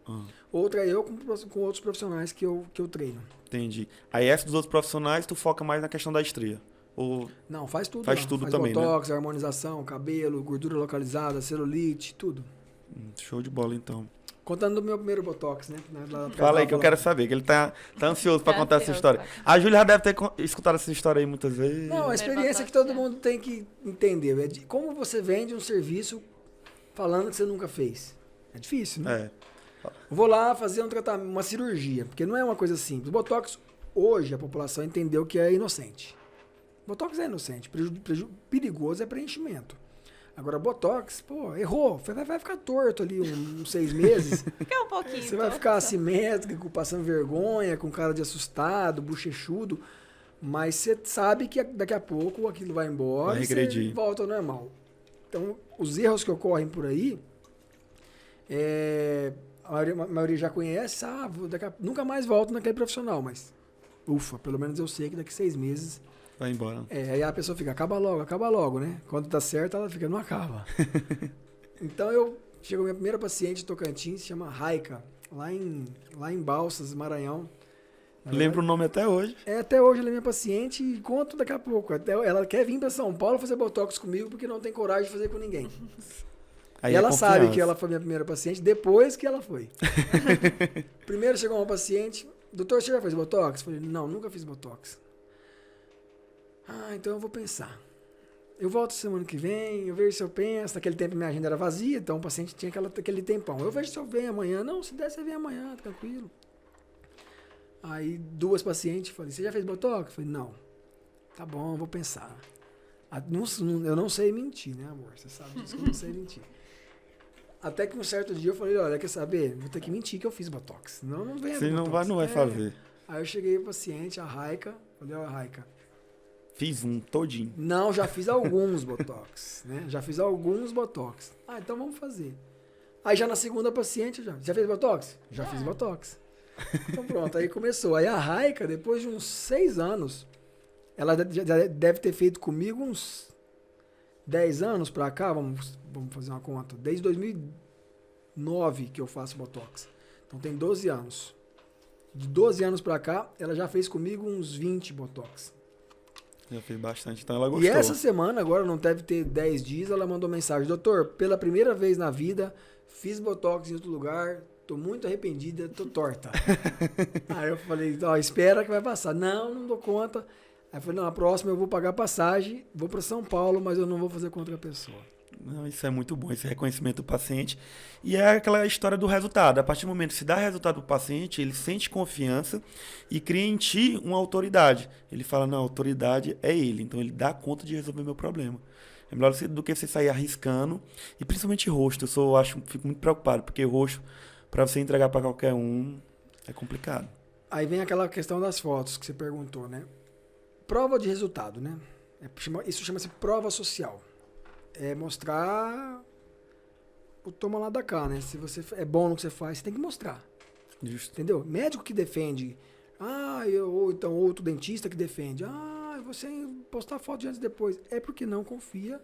Outra é eu com outros profissionais que eu treino. Entendi. Aí, essa dos outros profissionais, tu foca mais na questão da estria? Ou... Não, faz tudo. Faz tudo também, botox, né? Harmonização, cabelo, gordura localizada, celulite, tudo. Show de bola, então. Contando do meu primeiro botox, né? Fala aí que eu quero saber, que ele tá ansioso para contar essa história. A Júlia já deve ter escutado essa história aí muitas vezes. Não, a experiência que todo mundo tem que entender é de como você vende um serviço falando que você nunca fez. É difícil, né? Eu vou lá fazer um tratamento, uma cirurgia, porque não é uma coisa simples. O botox, hoje, a população entendeu que é inocente. Botox é inocente, perigoso é preenchimento. Agora, Botox, errou. Vai ficar torto ali uns 6 meses. Fica um pouquinho. Você vai ficar assimétrico, passando vergonha, com cara de assustado, bochechudo. Mas você sabe que daqui a pouco aquilo vai embora e você volta ao normal. Então, os erros que ocorrem por aí, a maioria já conhece. Nunca mais volto naquele profissional, mas ufa, pelo menos eu sei que daqui 6 meses... Vai embora. Aí a pessoa fica, acaba logo, né? Quando tá certo, ela fica, não acaba. Então chegou minha primeira paciente em Tocantins, se chama Raika, lá em Balsas, Maranhão. Lembro o nome até hoje. Até hoje ela é minha paciente e conto daqui a pouco. Ela quer vir para São Paulo fazer botox comigo porque não tem coragem de fazer com ninguém. Aí e ela sabe que ela foi minha primeira paciente depois que ela foi. Primeiro chegou uma paciente, doutor, você já fez botox? Eu falei, não, nunca fiz botox. Então eu vou pensar. Eu volto semana que vem, eu vejo se eu penso. Naquele tempo minha agenda era vazia, então o paciente tinha aquele tempão. Eu vejo se eu venho amanhã. Não, se der, você vem amanhã, tranquilo. Aí 2 pacientes, falei, você já fez botox? Eu falei, não. Tá bom, vou pensar. Eu não sei mentir, né, amor? Você sabe disso que eu não sei mentir. Até que um certo dia eu falei, olha, quer saber? Vou ter que mentir que eu fiz Botox. Senão não vem Se não vai, não vai fazer. Aí eu cheguei pro paciente, a Raika, falei, ó, Raika. Fiz um todinho. Não, já fiz alguns Botox, né? Já fiz alguns Botox. Ah, então vamos fazer. Aí já na segunda paciente, já fez Botox? Já fiz Botox. Então pronto, aí começou. Aí a Raika, depois de uns 6 anos, ela já deve ter feito comigo uns 10 anos pra cá, vamos fazer uma conta. Desde 2009 que eu faço Botox. Então tem 12 anos. De 12 anos pra cá, ela já fez comigo uns 20 Botox. Já fez bastante, então ela gostou. E essa semana, agora não deve ter 10 dias, ela mandou mensagem: doutor, pela primeira vez na vida, fiz Botox em outro lugar, tô muito arrependida, tô torta. Aí eu falei, ó, espera que vai passar. Não dou conta. Aí eu falei, não, a próxima eu vou pagar passagem, vou para São Paulo, mas eu não vou fazer com outra pessoa. Não, isso é muito bom, esse reconhecimento do paciente. E é aquela história do resultado. A partir do momento que se dá resultado pro paciente, ele sente confiança e cria em ti uma autoridade. Ele fala, não, a autoridade é ele, então ele dá conta de resolver meu problema. É melhor do que você sair arriscando, e principalmente rosto. Fico muito preocupado, porque rosto, para você entregar para qualquer um, é complicado. Aí vem aquela questão das fotos que você perguntou, né? Prova de resultado, né? Isso chama-se prova social. É mostrar o toma lá da cá, né? Se você é bom no que você faz, você tem que mostrar. Justo. Entendeu? Médico que defende, ou então outro dentista que defende, você postar foto de antes e depois, é porque não confia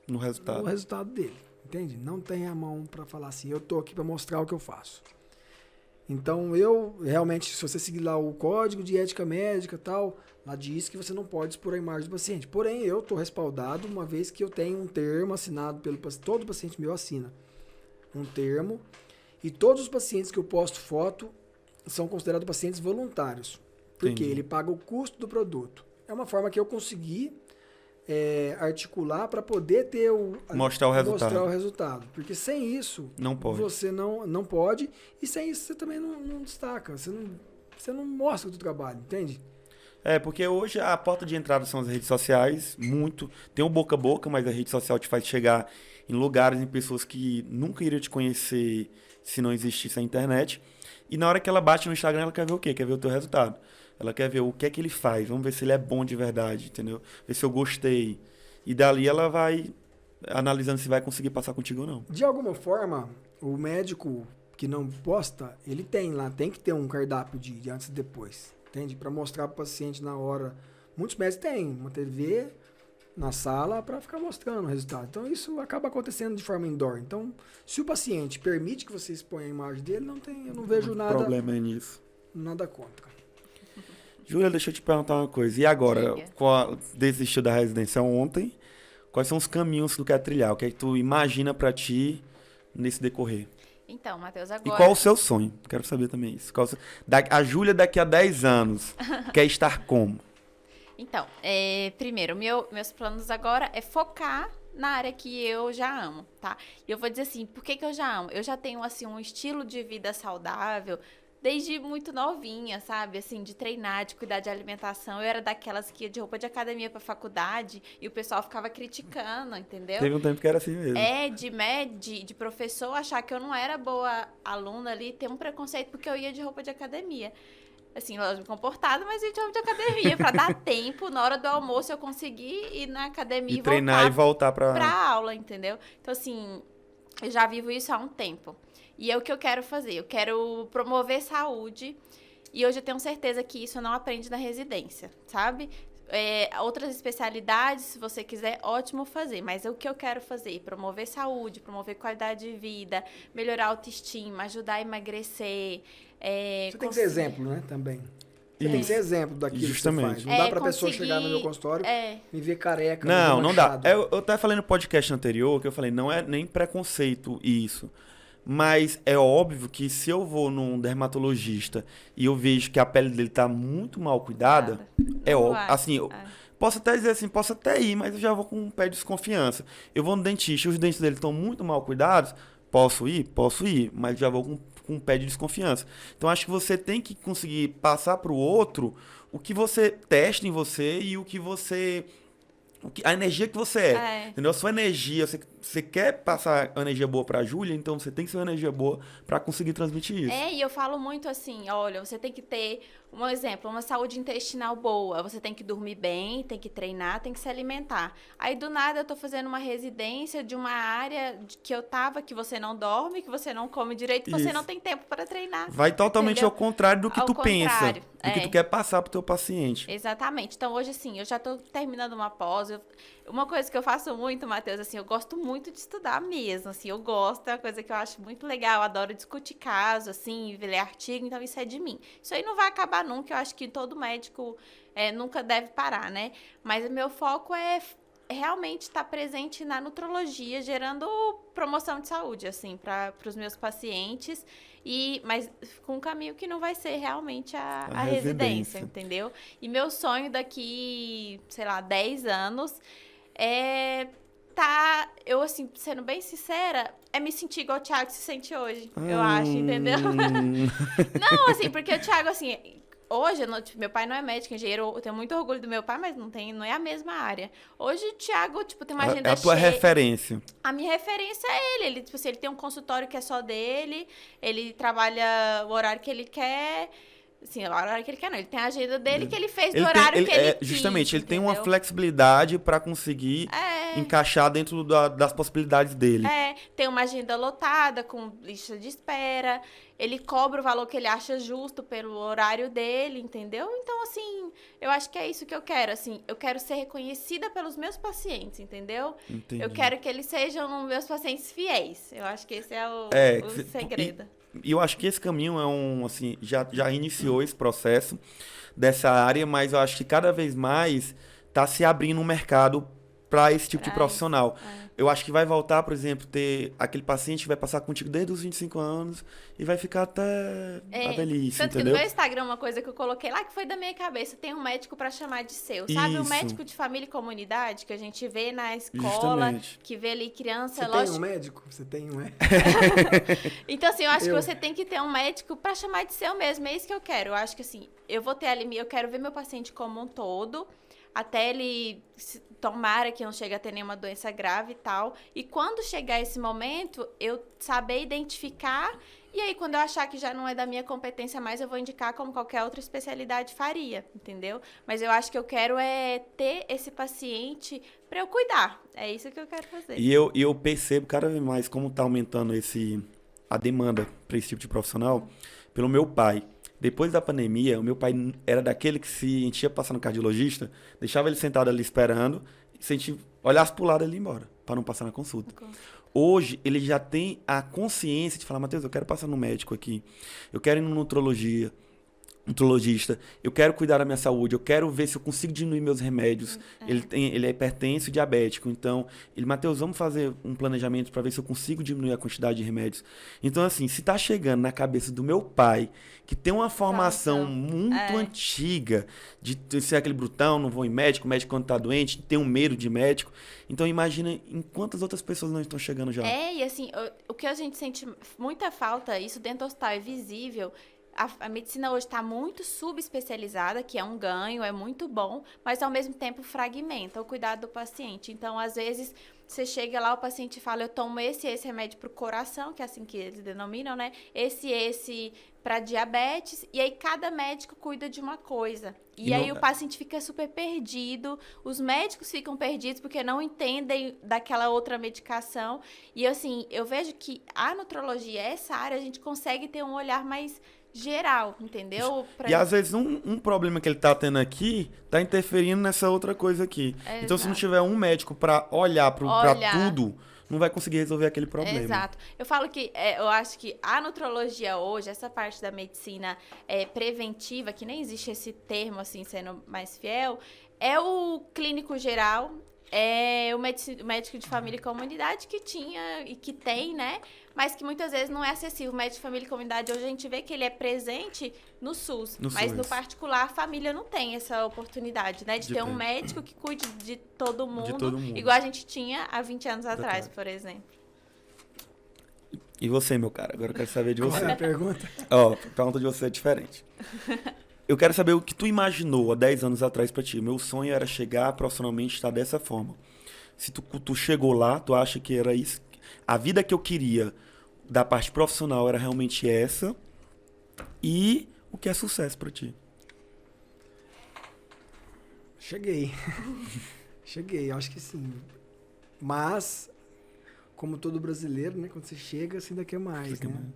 no resultado dele, entende? Não tem a mão para falar assim, eu tô aqui para mostrar o que eu faço. Então, eu realmente, se você seguir lá o código de ética médica e tal, lá diz que você não pode expor a imagem do paciente. Porém, eu estou respaldado uma vez que eu tenho um termo assinado pelo paciente, todo paciente meu assina um termo, e todos os pacientes que eu posto foto são considerados pacientes voluntários, porque Entendi. ele paga o custo do produto. É uma forma que eu consegui articular para poder ter mostrar o resultado. Porque sem isso, não pode. Você não pode, e sem isso você também não destaca, você não mostra o seu trabalho, entende? Porque hoje a porta de entrada são as redes sociais, tem o boca a boca, mas a rede social te faz chegar em lugares, em pessoas que nunca iriam te conhecer se não existisse a internet. E na hora que ela bate no Instagram, ela quer ver o quê? Quer ver o teu resultado. Ela quer ver o que é que ele faz. Vamos ver se ele é bom de verdade, entendeu? Ver se eu gostei. E dali ela vai analisando se vai conseguir passar contigo ou não. De alguma forma, o médico que não posta, ele tem que ter um cardápio de antes e depois. Entende? Para mostrar para o paciente na hora. Muitos médicos têm uma TV na sala para ficar mostrando o resultado. Então, isso acaba acontecendo de forma indoor. Então, se o paciente permite que você exponha a imagem dele, eu não vejo nada. O problema é nisso. Nada contra. Júlia, deixa eu te perguntar uma coisa. E agora, desistiu da residência ontem, quais são os caminhos que tu quer trilhar? O que é que tu imagina para ti nesse decorrer? Então, Matheus, agora... E qual o seu sonho? Quero saber também isso. A Júlia daqui a 10 anos quer estar como? Então, primeiro, meus planos agora é focar na área que eu já amo, tá? E eu vou dizer assim, por que eu já amo? Eu já tenho, assim, um estilo de vida saudável desde muito novinha, sabe? Assim, de treinar, de cuidar de alimentação. Eu era daquelas que ia de roupa de academia pra faculdade e o pessoal ficava criticando, entendeu? Teve um tempo que era assim mesmo. De professor achar que eu não era boa aluna ali, ter um preconceito porque eu ia de roupa de academia. Assim, lógico, comportada, mas ia de roupa de academia. Pra dar tempo, na hora do almoço, eu conseguir ir na academia e treinar e voltar pra aula, entendeu? Então, assim, eu já vivo isso há um tempo. E é o que eu quero fazer. Eu quero promover saúde. E hoje eu tenho certeza que isso não aprende na residência, sabe? Outras especialidades, se você quiser, ótimo fazer. Mas é o que eu quero fazer. Promover saúde, promover qualidade de vida, melhorar a autoestima, ajudar a emagrecer. Você tem que ser exemplo, né? Também. Você tem que ser exemplo daquilo que você faz. Não dá pra pessoa chegar no meu consultório e me ver careca. Não dá. Eu até falei no podcast anterior que eu falei, não é nem preconceito isso. Mas é óbvio que se eu vou num dermatologista e eu vejo que a pele dele tá muito mal cuidada, é óbvio. Assim, eu posso até dizer assim, posso até ir, mas eu já vou com um pé de desconfiança. Eu vou no dentista e os dentes dele estão muito mal cuidados, posso ir, mas já vou com um pé de desconfiança. Então, acho que você tem que conseguir passar pro outro o que você testa em você e a energia que você é. Entendeu? A sua energia, você quer passar energia boa pra Júlia, então você tem que ser uma energia boa pra conseguir transmitir isso. E eu falo muito assim, olha, você tem que ter, um exemplo, uma saúde intestinal boa, você tem que dormir bem, tem que treinar, tem que se alimentar. Aí, do nada, eu tô fazendo uma residência de uma área que eu tava, que você não dorme, que você não come direito, que você Isso. não tem tempo para treinar. Vai totalmente entendeu? ao contrário do que Ao tu pensa, contrário, do que tu quer passar pro teu paciente. Exatamente. Então, hoje, assim, eu já tô terminando uma pós. Uma coisa que eu faço muito, Matheus, assim, eu gosto muito de estudar mesmo, assim, eu gosto, é uma coisa que eu acho muito legal, eu adoro discutir caso, assim, ler artigo, então isso é de mim. Isso aí não vai acabar nunca, eu acho que todo médico nunca deve parar, né? Mas o meu foco é realmente estar presente na nutrologia, gerando promoção de saúde, assim, para os meus pacientes, mas com um caminho que não vai ser realmente a residência, entendeu? E meu sonho daqui, sei lá, 10 anos eu, assim, sendo bem sincera, me sentir igual o Thiago se sente hoje, eu acho, entendeu? Não, assim, porque o Thiago, assim, hoje, meu pai não é médico, engenheiro, eu tenho muito orgulho do meu pai, mas não é a mesma área. Hoje o Thiago, tipo, tem uma agenda cheia. É a tua referência. A minha referência é ele, tipo assim, ele tem um consultório que é só dele, ele trabalha o horário que ele quer. Sim, o horário que ele quer, não. Ele tem a agenda dele que ele fez do horário que ele quis. Justamente, ele tem entendeu? uma flexibilidade para conseguir encaixar dentro das possibilidades dele. Tem uma agenda lotada, com lista de espera. Ele cobra o valor que ele acha justo pelo horário dele, entendeu? Então, assim, eu acho que é isso que eu quero, assim. Eu quero ser reconhecida pelos meus pacientes, entendeu? Entendi. Eu quero que eles sejam meus pacientes fiéis. Eu acho que esse é o segredo. E eu acho que esse caminho assim, já iniciou esse processo dessa área, mas eu acho que cada vez mais está se abrindo um mercado para esse tipo de profissional. Eu acho que vai voltar, por exemplo, ter aquele paciente que vai passar contigo desde os 25 anos e vai ficar até a velhice, tanto entendeu? que no meu Instagram, uma coisa que eu coloquei lá, que foi da minha cabeça, tem um médico para chamar de seu. Sabe, o médico de família e comunidade, que a gente vê na escola, justamente, que vê ali criança... Você tem um médico? Você tem um Então, assim, eu acho que você tem que ter um médico para chamar de seu mesmo. É isso que eu quero. Eu acho que, assim, eu vou ter ali... Eu quero ver meu paciente como um todo, até ele... Tomara que não chegue a ter nenhuma doença grave e tal. E quando chegar esse momento, eu saber identificar. E aí, quando eu achar que já não é da minha competência mais, eu vou indicar como qualquer outra especialidade faria, entendeu? Mas eu acho que eu quero ter esse paciente para eu cuidar. É isso que eu quero fazer. E eu percebo cada vez mais como está aumentando a demanda para esse tipo de profissional pelo meu pai. Depois da pandemia, o meu pai era daquele que se a gente ia passar no cardiologista, deixava ele sentado ali esperando, e se a gente olhasse pro lado, ele ia embora, para não passar na consulta. Hoje, ele já tem a consciência de falar, Matheus, eu quero passar no médico aqui, eu quero ir no nutrologista, eu quero cuidar da minha saúde, eu quero ver se eu consigo diminuir meus remédios. Ele é hipertenso e diabético, então, Matheus, vamos fazer um planejamento para ver se eu consigo diminuir a quantidade de remédios. Então, assim, se tá chegando na cabeça do meu pai, que tem uma formação muito antiga, de ser aquele brutão, não vou em médico, médico quando tá doente, tem um medo de médico, então imagina em quantas outras pessoas não estão chegando já. E assim, o que a gente sente muita falta, isso dentro do hospital é visível. A medicina hoje está muito subespecializada, que é um ganho, é muito bom, mas ao mesmo tempo fragmenta o cuidado do paciente. Então, às vezes, você chega lá, o paciente fala, eu tomo esse remédio para o coração, que é assim que eles denominam, né? Esse para diabetes, e aí cada médico cuida de uma coisa. E aí o paciente fica super perdido, os médicos ficam perdidos porque não entendem daquela outra medicação. E assim, eu vejo que a nutrologia, essa área, a gente consegue ter um olhar mais geral, entendeu? E às vezes um problema que ele tá tendo aqui tá interferindo nessa outra coisa aqui. Então, se não tiver um médico para olhar para tudo, não vai conseguir resolver aquele problema. Exato. Eu falo que eu acho que a nutrologia hoje, essa parte da medicina preventiva, que nem existe esse termo, assim, sendo mais fiel, é o clínico geral, é o médico de família e comunidade que tinha e que tem, né? Mas que muitas vezes não é acessível. O médico de família e comunidade, hoje a gente vê que ele é presente no SUS. Mas no particular, a família não tem essa oportunidade, né? De ter um médico que cuide de todo mundo. Igual a gente tinha há 20 anos atrás, por exemplo. E você, meu cara? Agora eu quero saber de você. Qual é a pergunta? A pergunta de você é diferente. Eu quero saber o que tu imaginou há 10 anos atrás pra ti. Meu sonho era chegar profissionalmente, estar dessa forma. se tu chegou lá, tu acha que era isso? A vida que eu queria da parte profissional era realmente essa? E o que é sucesso pra ti? Cheguei. Cheguei, acho que sim. Mas, como todo brasileiro, né? Quando você chega, você ainda quer mais, Você quer né? mais?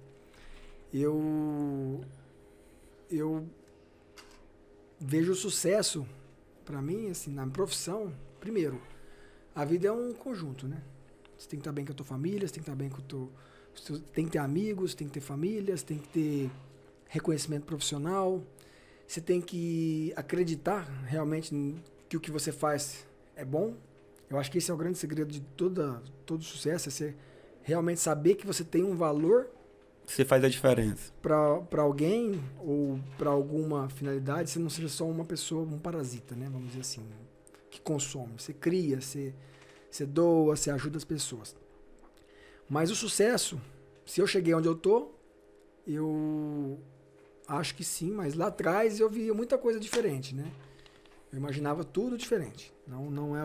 Eu vejo o sucesso, pra mim, assim, na profissão. Primeiro, a vida é um conjunto, né? Você tem que estar bem com a tua família, você tem que estar bem com o teu... Você tem que ter amigos, tem que ter família, você tem que ter reconhecimento profissional. Você tem que acreditar realmente que o que você faz é bom. Eu acho que esse é o grande segredo de todo sucesso, é você realmente saber que você tem um valor Você faz a diferença. para alguém ou para alguma finalidade, você não seja só uma pessoa, um parasita, né? Vamos dizer assim, que consome. Você cria, você doa, você ajuda as pessoas. Mas o sucesso, se eu cheguei onde eu tô, eu acho que sim, mas lá atrás eu via muita coisa diferente, né? Eu imaginava tudo diferente. Não é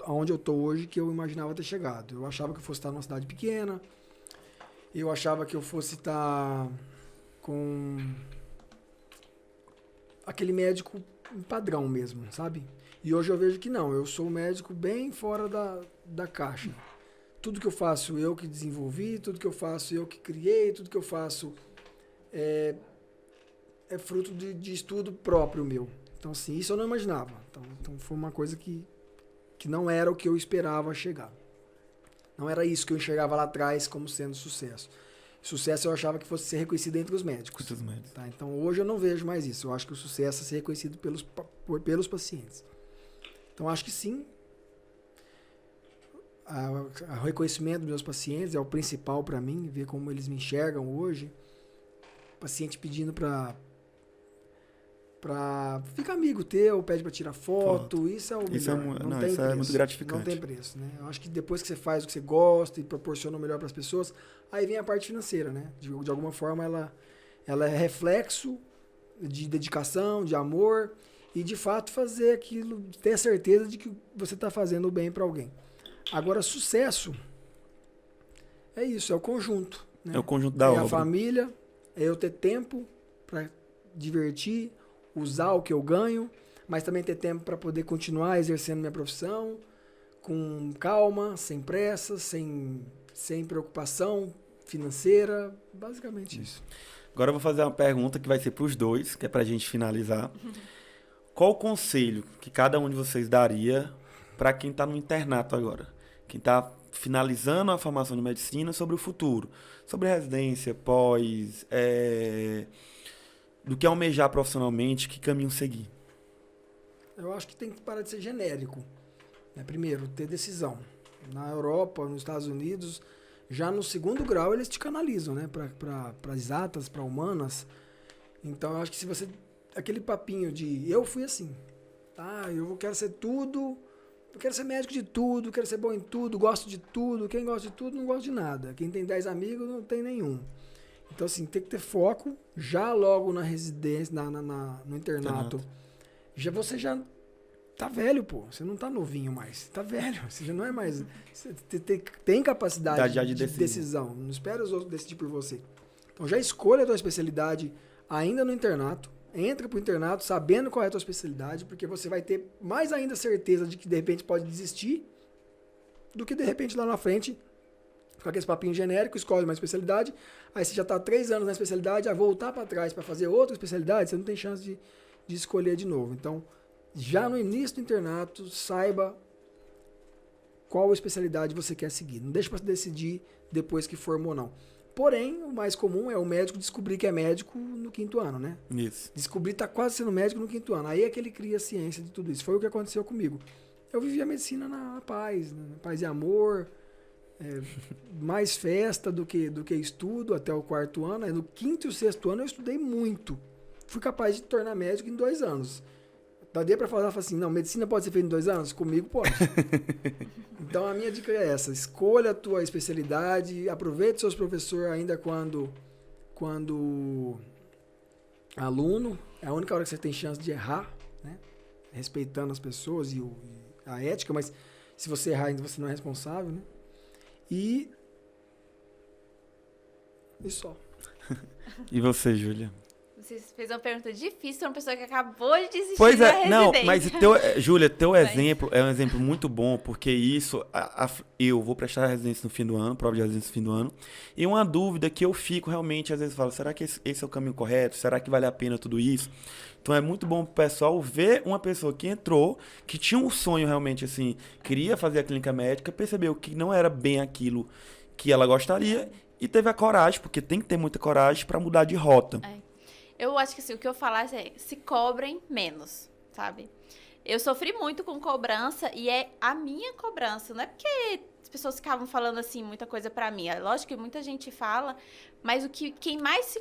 aonde eu tô hoje que eu imaginava ter chegado. Eu achava que eu fosse estar numa cidade pequena, eu achava que eu fosse estar com aquele médico padrão mesmo, sabe? E hoje eu vejo que não, eu sou um médico bem fora da caixa. Tudo que eu faço eu que desenvolvi, tudo que eu faço eu que criei, tudo que eu faço é fruto de estudo próprio meu. Então, assim, isso eu não imaginava. Então foi uma coisa que não era o que eu esperava chegar. Não era isso que eu enxergava lá atrás como sendo sucesso. Sucesso eu achava que fosse ser reconhecido entre os médicos. Tá? Então, hoje eu não vejo mais isso. Eu acho que o sucesso é ser reconhecido pelos pacientes. Então, acho que sim. O reconhecimento dos meus pacientes é o principal para mim, ver como eles me enxergam hoje. Paciente pedindo para ficar amigo teu, pede para tirar foto, isso é o melhor. Isso é muito gratificante. Não tem preço, né? Eu acho que depois que você faz o que você gosta e proporciona o melhor para as pessoas, aí vem a parte financeira, né? De alguma forma ela é reflexo de dedicação, de amor e de fato fazer aquilo, ter a certeza de que você está fazendo o bem para alguém. Agora, sucesso é isso, é o conjunto. Né? É o conjunto da obra. É a família, é eu ter tempo para divertir, usar o que eu ganho, mas também ter tempo para poder continuar exercendo minha profissão com calma, sem pressa, sem preocupação financeira, basicamente isso. Agora eu vou fazer uma pergunta que vai ser para os dois, que é para a gente finalizar. Qual o conselho que cada um de vocês daria para quem está no internato agora? Quem está finalizando a formação de medicina sobre o futuro, sobre residência, pós, do que almejar profissionalmente, que caminho seguir? Eu acho que tem que parar de ser genérico. Né? Primeiro, ter decisão. Na Europa, nos Estados Unidos, já no segundo grau eles te canalizam, né? Para exatas, para humanas. Então, eu acho que se você... Aquele papinho de... Eu fui assim. Tá? Eu quero ser tudo... Eu quero ser médico de tudo, quero ser bom em tudo, gosto de tudo. Quem gosta de tudo não gosta de nada. Quem tem 10 amigos não tem nenhum. Então, assim, tem que ter foco já logo na residência, no internato. Você já tá velho, pô. Você não tá novinho mais. Você tá velho. Você já não é mais... Você tem capacidade de decisão. Não espera os outros decidir por você. Então, já escolha a tua especialidade ainda no internato. Entra pro internato sabendo qual é a tua especialidade, porque você vai ter mais ainda certeza de que de repente pode desistir do que de repente lá na frente, com aquele papinho genérico, escolhe uma especialidade, aí você já está 3 anos na especialidade, a voltar para trás para fazer outra especialidade, você não tem chance de escolher de novo. Então, já no início do internato, saiba qual especialidade você quer seguir. Não deixe para decidir depois que formou ou não. Porém, o mais comum é o médico descobrir que é médico no 5º ano, né? Isso. Descobrir que está quase sendo médico no 5º ano. Aí é que ele cria a ciência de tudo isso. Foi o que aconteceu comigo. Eu vivi a medicina na paz, né? Paz e amor, mais festa do que estudo até o 4º ano. Aí no 5º e o 6º ano eu estudei muito. Fui capaz de tornar médico em 2 anos. Daria para falar assim, não, medicina pode ser feita em 2 anos? Comigo pode. Então a minha dica é essa, escolha a tua especialidade, aproveite seus professores ainda quando aluno, é a única hora que você tem chance de errar, né? Respeitando as pessoas e a ética, mas Se você errar, ainda você não é responsável, né? E só. E você, Júlia? Você fez uma pergunta difícil pra uma pessoa que acabou de desistir Pois da é, não, residência. mas Júlia, teu exemplo é um exemplo muito bom, porque isso, eu vou prestar a residência no fim do ano, prova de residência no fim do ano, e uma dúvida que eu fico realmente, às vezes falo, será que esse é o caminho correto? Será que vale a pena tudo isso? Então é muito bom pro pessoal ver uma pessoa que entrou, que tinha um sonho realmente assim, queria fazer a clínica médica, percebeu que não era bem aquilo que ela gostaria e teve a coragem, porque tem que ter muita coragem para mudar de rota. Eu acho que assim, o que eu falar é se cobrem menos, sabe? Eu sofri muito com cobrança e é a minha cobrança. Não é porque as pessoas ficavam falando assim muita coisa pra mim. É lógico que muita gente fala, mas quem mais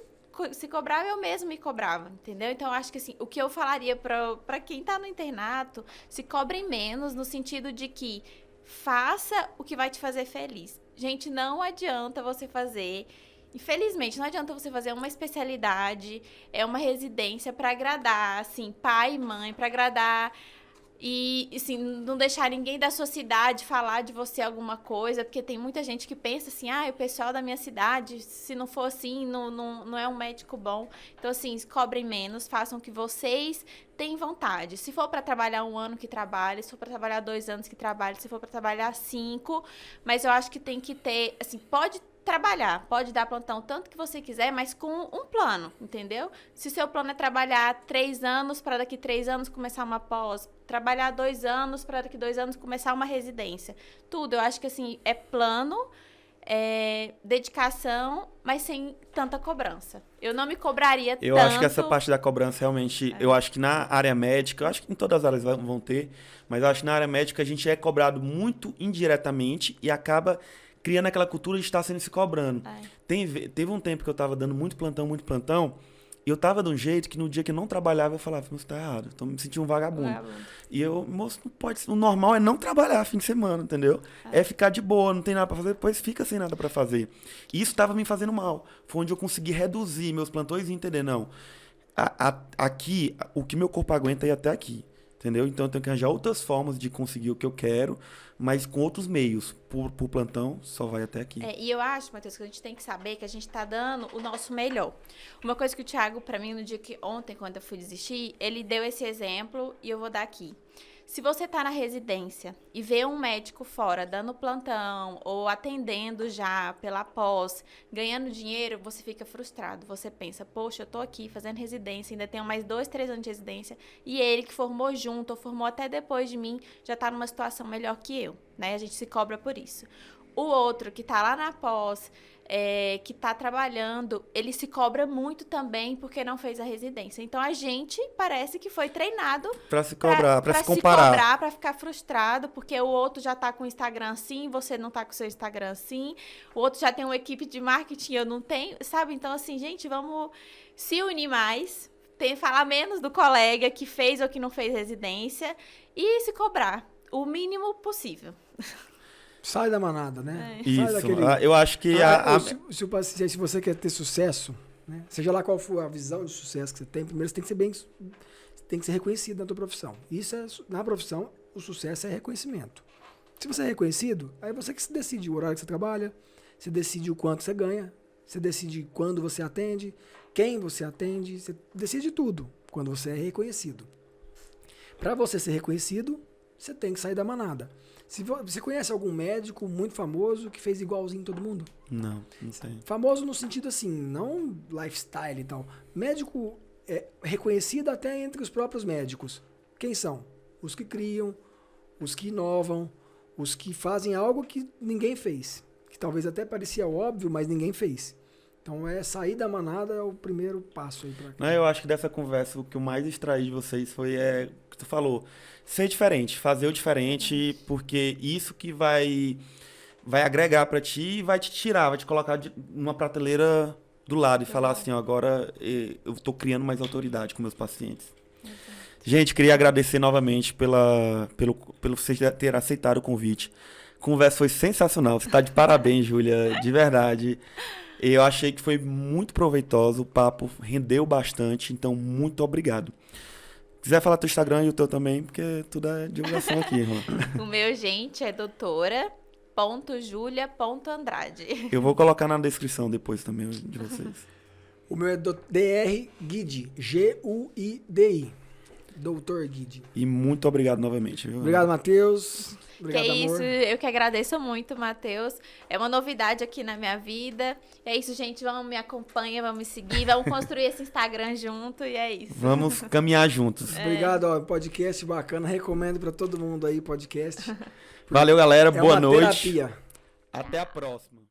se cobrava, eu mesmo me cobrava, entendeu? Então, eu acho que assim, o que eu falaria pra quem tá no internato, se cobrem menos no sentido de que faça o que vai te fazer feliz. Gente, não adianta você fazer... Infelizmente, não adianta você fazer uma especialidade, uma residência para agradar, assim, pai e mãe, para agradar e, assim, não deixar ninguém da sua cidade falar de você alguma coisa, porque tem muita gente que pensa assim, o pessoal da minha cidade, se não for assim, não é um médico bom. Então, assim, cobrem menos, façam o que vocês têm vontade. Se for para trabalhar 1 ano, que trabalhe, se for para trabalhar 2 anos, que trabalhe, se for para trabalhar 5, mas eu acho que tem que ter, assim, pode trabalhar, pode dar plantão tanto que você quiser, mas com um plano, entendeu? Se seu plano é trabalhar 3 anos para daqui 3 anos começar uma pós, trabalhar 2 anos para daqui 2 anos começar uma residência, tudo, eu acho que assim, é plano, dedicação, mas sem tanta cobrança. Eu não me cobraria Eu tanto. acho que essa parte da cobrança realmente, eu acho que na área médica, eu acho que em todas as áreas vão ter, mas eu acho que na área médica a gente é cobrado muito indiretamente e acaba criando aquela cultura de estar sendo se cobrando. Teve um tempo que eu tava dando muito plantão, e eu tava de um jeito que no dia que eu não trabalhava, eu falava, moço, tá errado, tô me sentindo um vagabundo. E eu, moço, não pode ser, o normal é não trabalhar fim de semana, entendeu? É ficar de boa, não tem nada pra fazer, depois fica sem nada pra fazer. E isso tava me fazendo mal. Foi onde eu consegui reduzir meus plantões e entender, não, aqui, o que meu corpo aguenta é ir até aqui. Entendeu? Então eu tenho que arranjar outras formas de conseguir o que eu quero, mas com outros meios. Por plantão, só vai até aqui. E eu acho, Matheus, que a gente tem que saber que a gente tá dando o nosso melhor. Uma coisa que o Thiago, pra mim, no dia que ontem, quando eu fui desistir, ele deu esse exemplo e eu vou dar aqui. Se você tá na residência e vê um médico fora dando plantão ou atendendo já pela pós, ganhando dinheiro, você fica frustrado. Você pensa, poxa, eu tô aqui fazendo residência, ainda tenho mais 2, 3 anos de residência e ele que formou junto ou formou até depois de mim já tá numa situação melhor que eu, né? A gente se cobra por isso. O outro que tá lá na pós, que tá trabalhando, ele se cobra muito também porque não fez a residência. Então, a gente parece que foi treinado pra se cobrar, pra se comparar. Se cobrar, pra ficar frustrado, porque o outro já tá com o Instagram assim, você não tá com o seu Instagram assim, o outro já tem uma equipe de marketing, eu não tenho, sabe? Então, assim, gente, vamos se unir mais, falar menos do colega que fez ou que não fez residência e se cobrar o mínimo possível. Sai da manada, né? Isso, Sai daquele... eu acho que... Se você quer ter sucesso, né? Seja lá qual for a visão de sucesso que você tem, primeiro você tem que ser reconhecido na tua profissão. Na profissão, o sucesso é reconhecimento. Se você é reconhecido, aí você que se decide o horário que você trabalha, você decide o quanto você ganha, você decide quando você atende, quem você atende, você decide tudo quando você é reconhecido. Para você ser reconhecido, você tem que sair da manada. Você conhece algum médico muito famoso que fez igualzinho todo mundo? Não sei. Famoso no sentido assim, não lifestyle e tal. Médico reconhecido até entre os próprios médicos. Quem são? Os que criam, os que inovam, os que fazem algo que ninguém fez. Que talvez até parecia óbvio, mas ninguém fez. Então, sair da manada é o primeiro passo aí pra cá. Eu acho que dessa conversa, o que eu mais extraí de vocês foi o que tu falou. Ser diferente, fazer o diferente, porque isso que vai agregar pra ti e vai te tirar, vai te colocar numa prateleira do lado e falar assim, agora eu tô criando mais autoridade com meus pacientes. Gente, queria agradecer novamente pelo vocês ter aceitado o convite. A conversa foi sensacional, você tá de parabéns, Júlia, de verdade. Eu achei que foi muito proveitoso, o papo rendeu bastante, então muito obrigado. quiser falar teu Instagram e o teu também, porque tudo é divulgação aqui, irmão. O meu, gente, é doutora.julia.andrade. Eu vou colocar na descrição depois também de vocês. O meu é Dr. Guidi. G-U-I-D-I. Doutor Guidi. E muito obrigado novamente, viu? Obrigado, Matheus. Obrigado, Que amor. isso, eu que agradeço muito, Matheus. É uma novidade aqui na minha vida. É isso, gente. Vamos me acompanhar, vamos me seguir, vamos construir esse Instagram junto e é isso. Vamos caminhar juntos. Obrigado, ó. Podcast bacana. Recomendo pra todo mundo aí, podcast. Valeu, galera. É Boa uma noite. terapia. Até a próxima.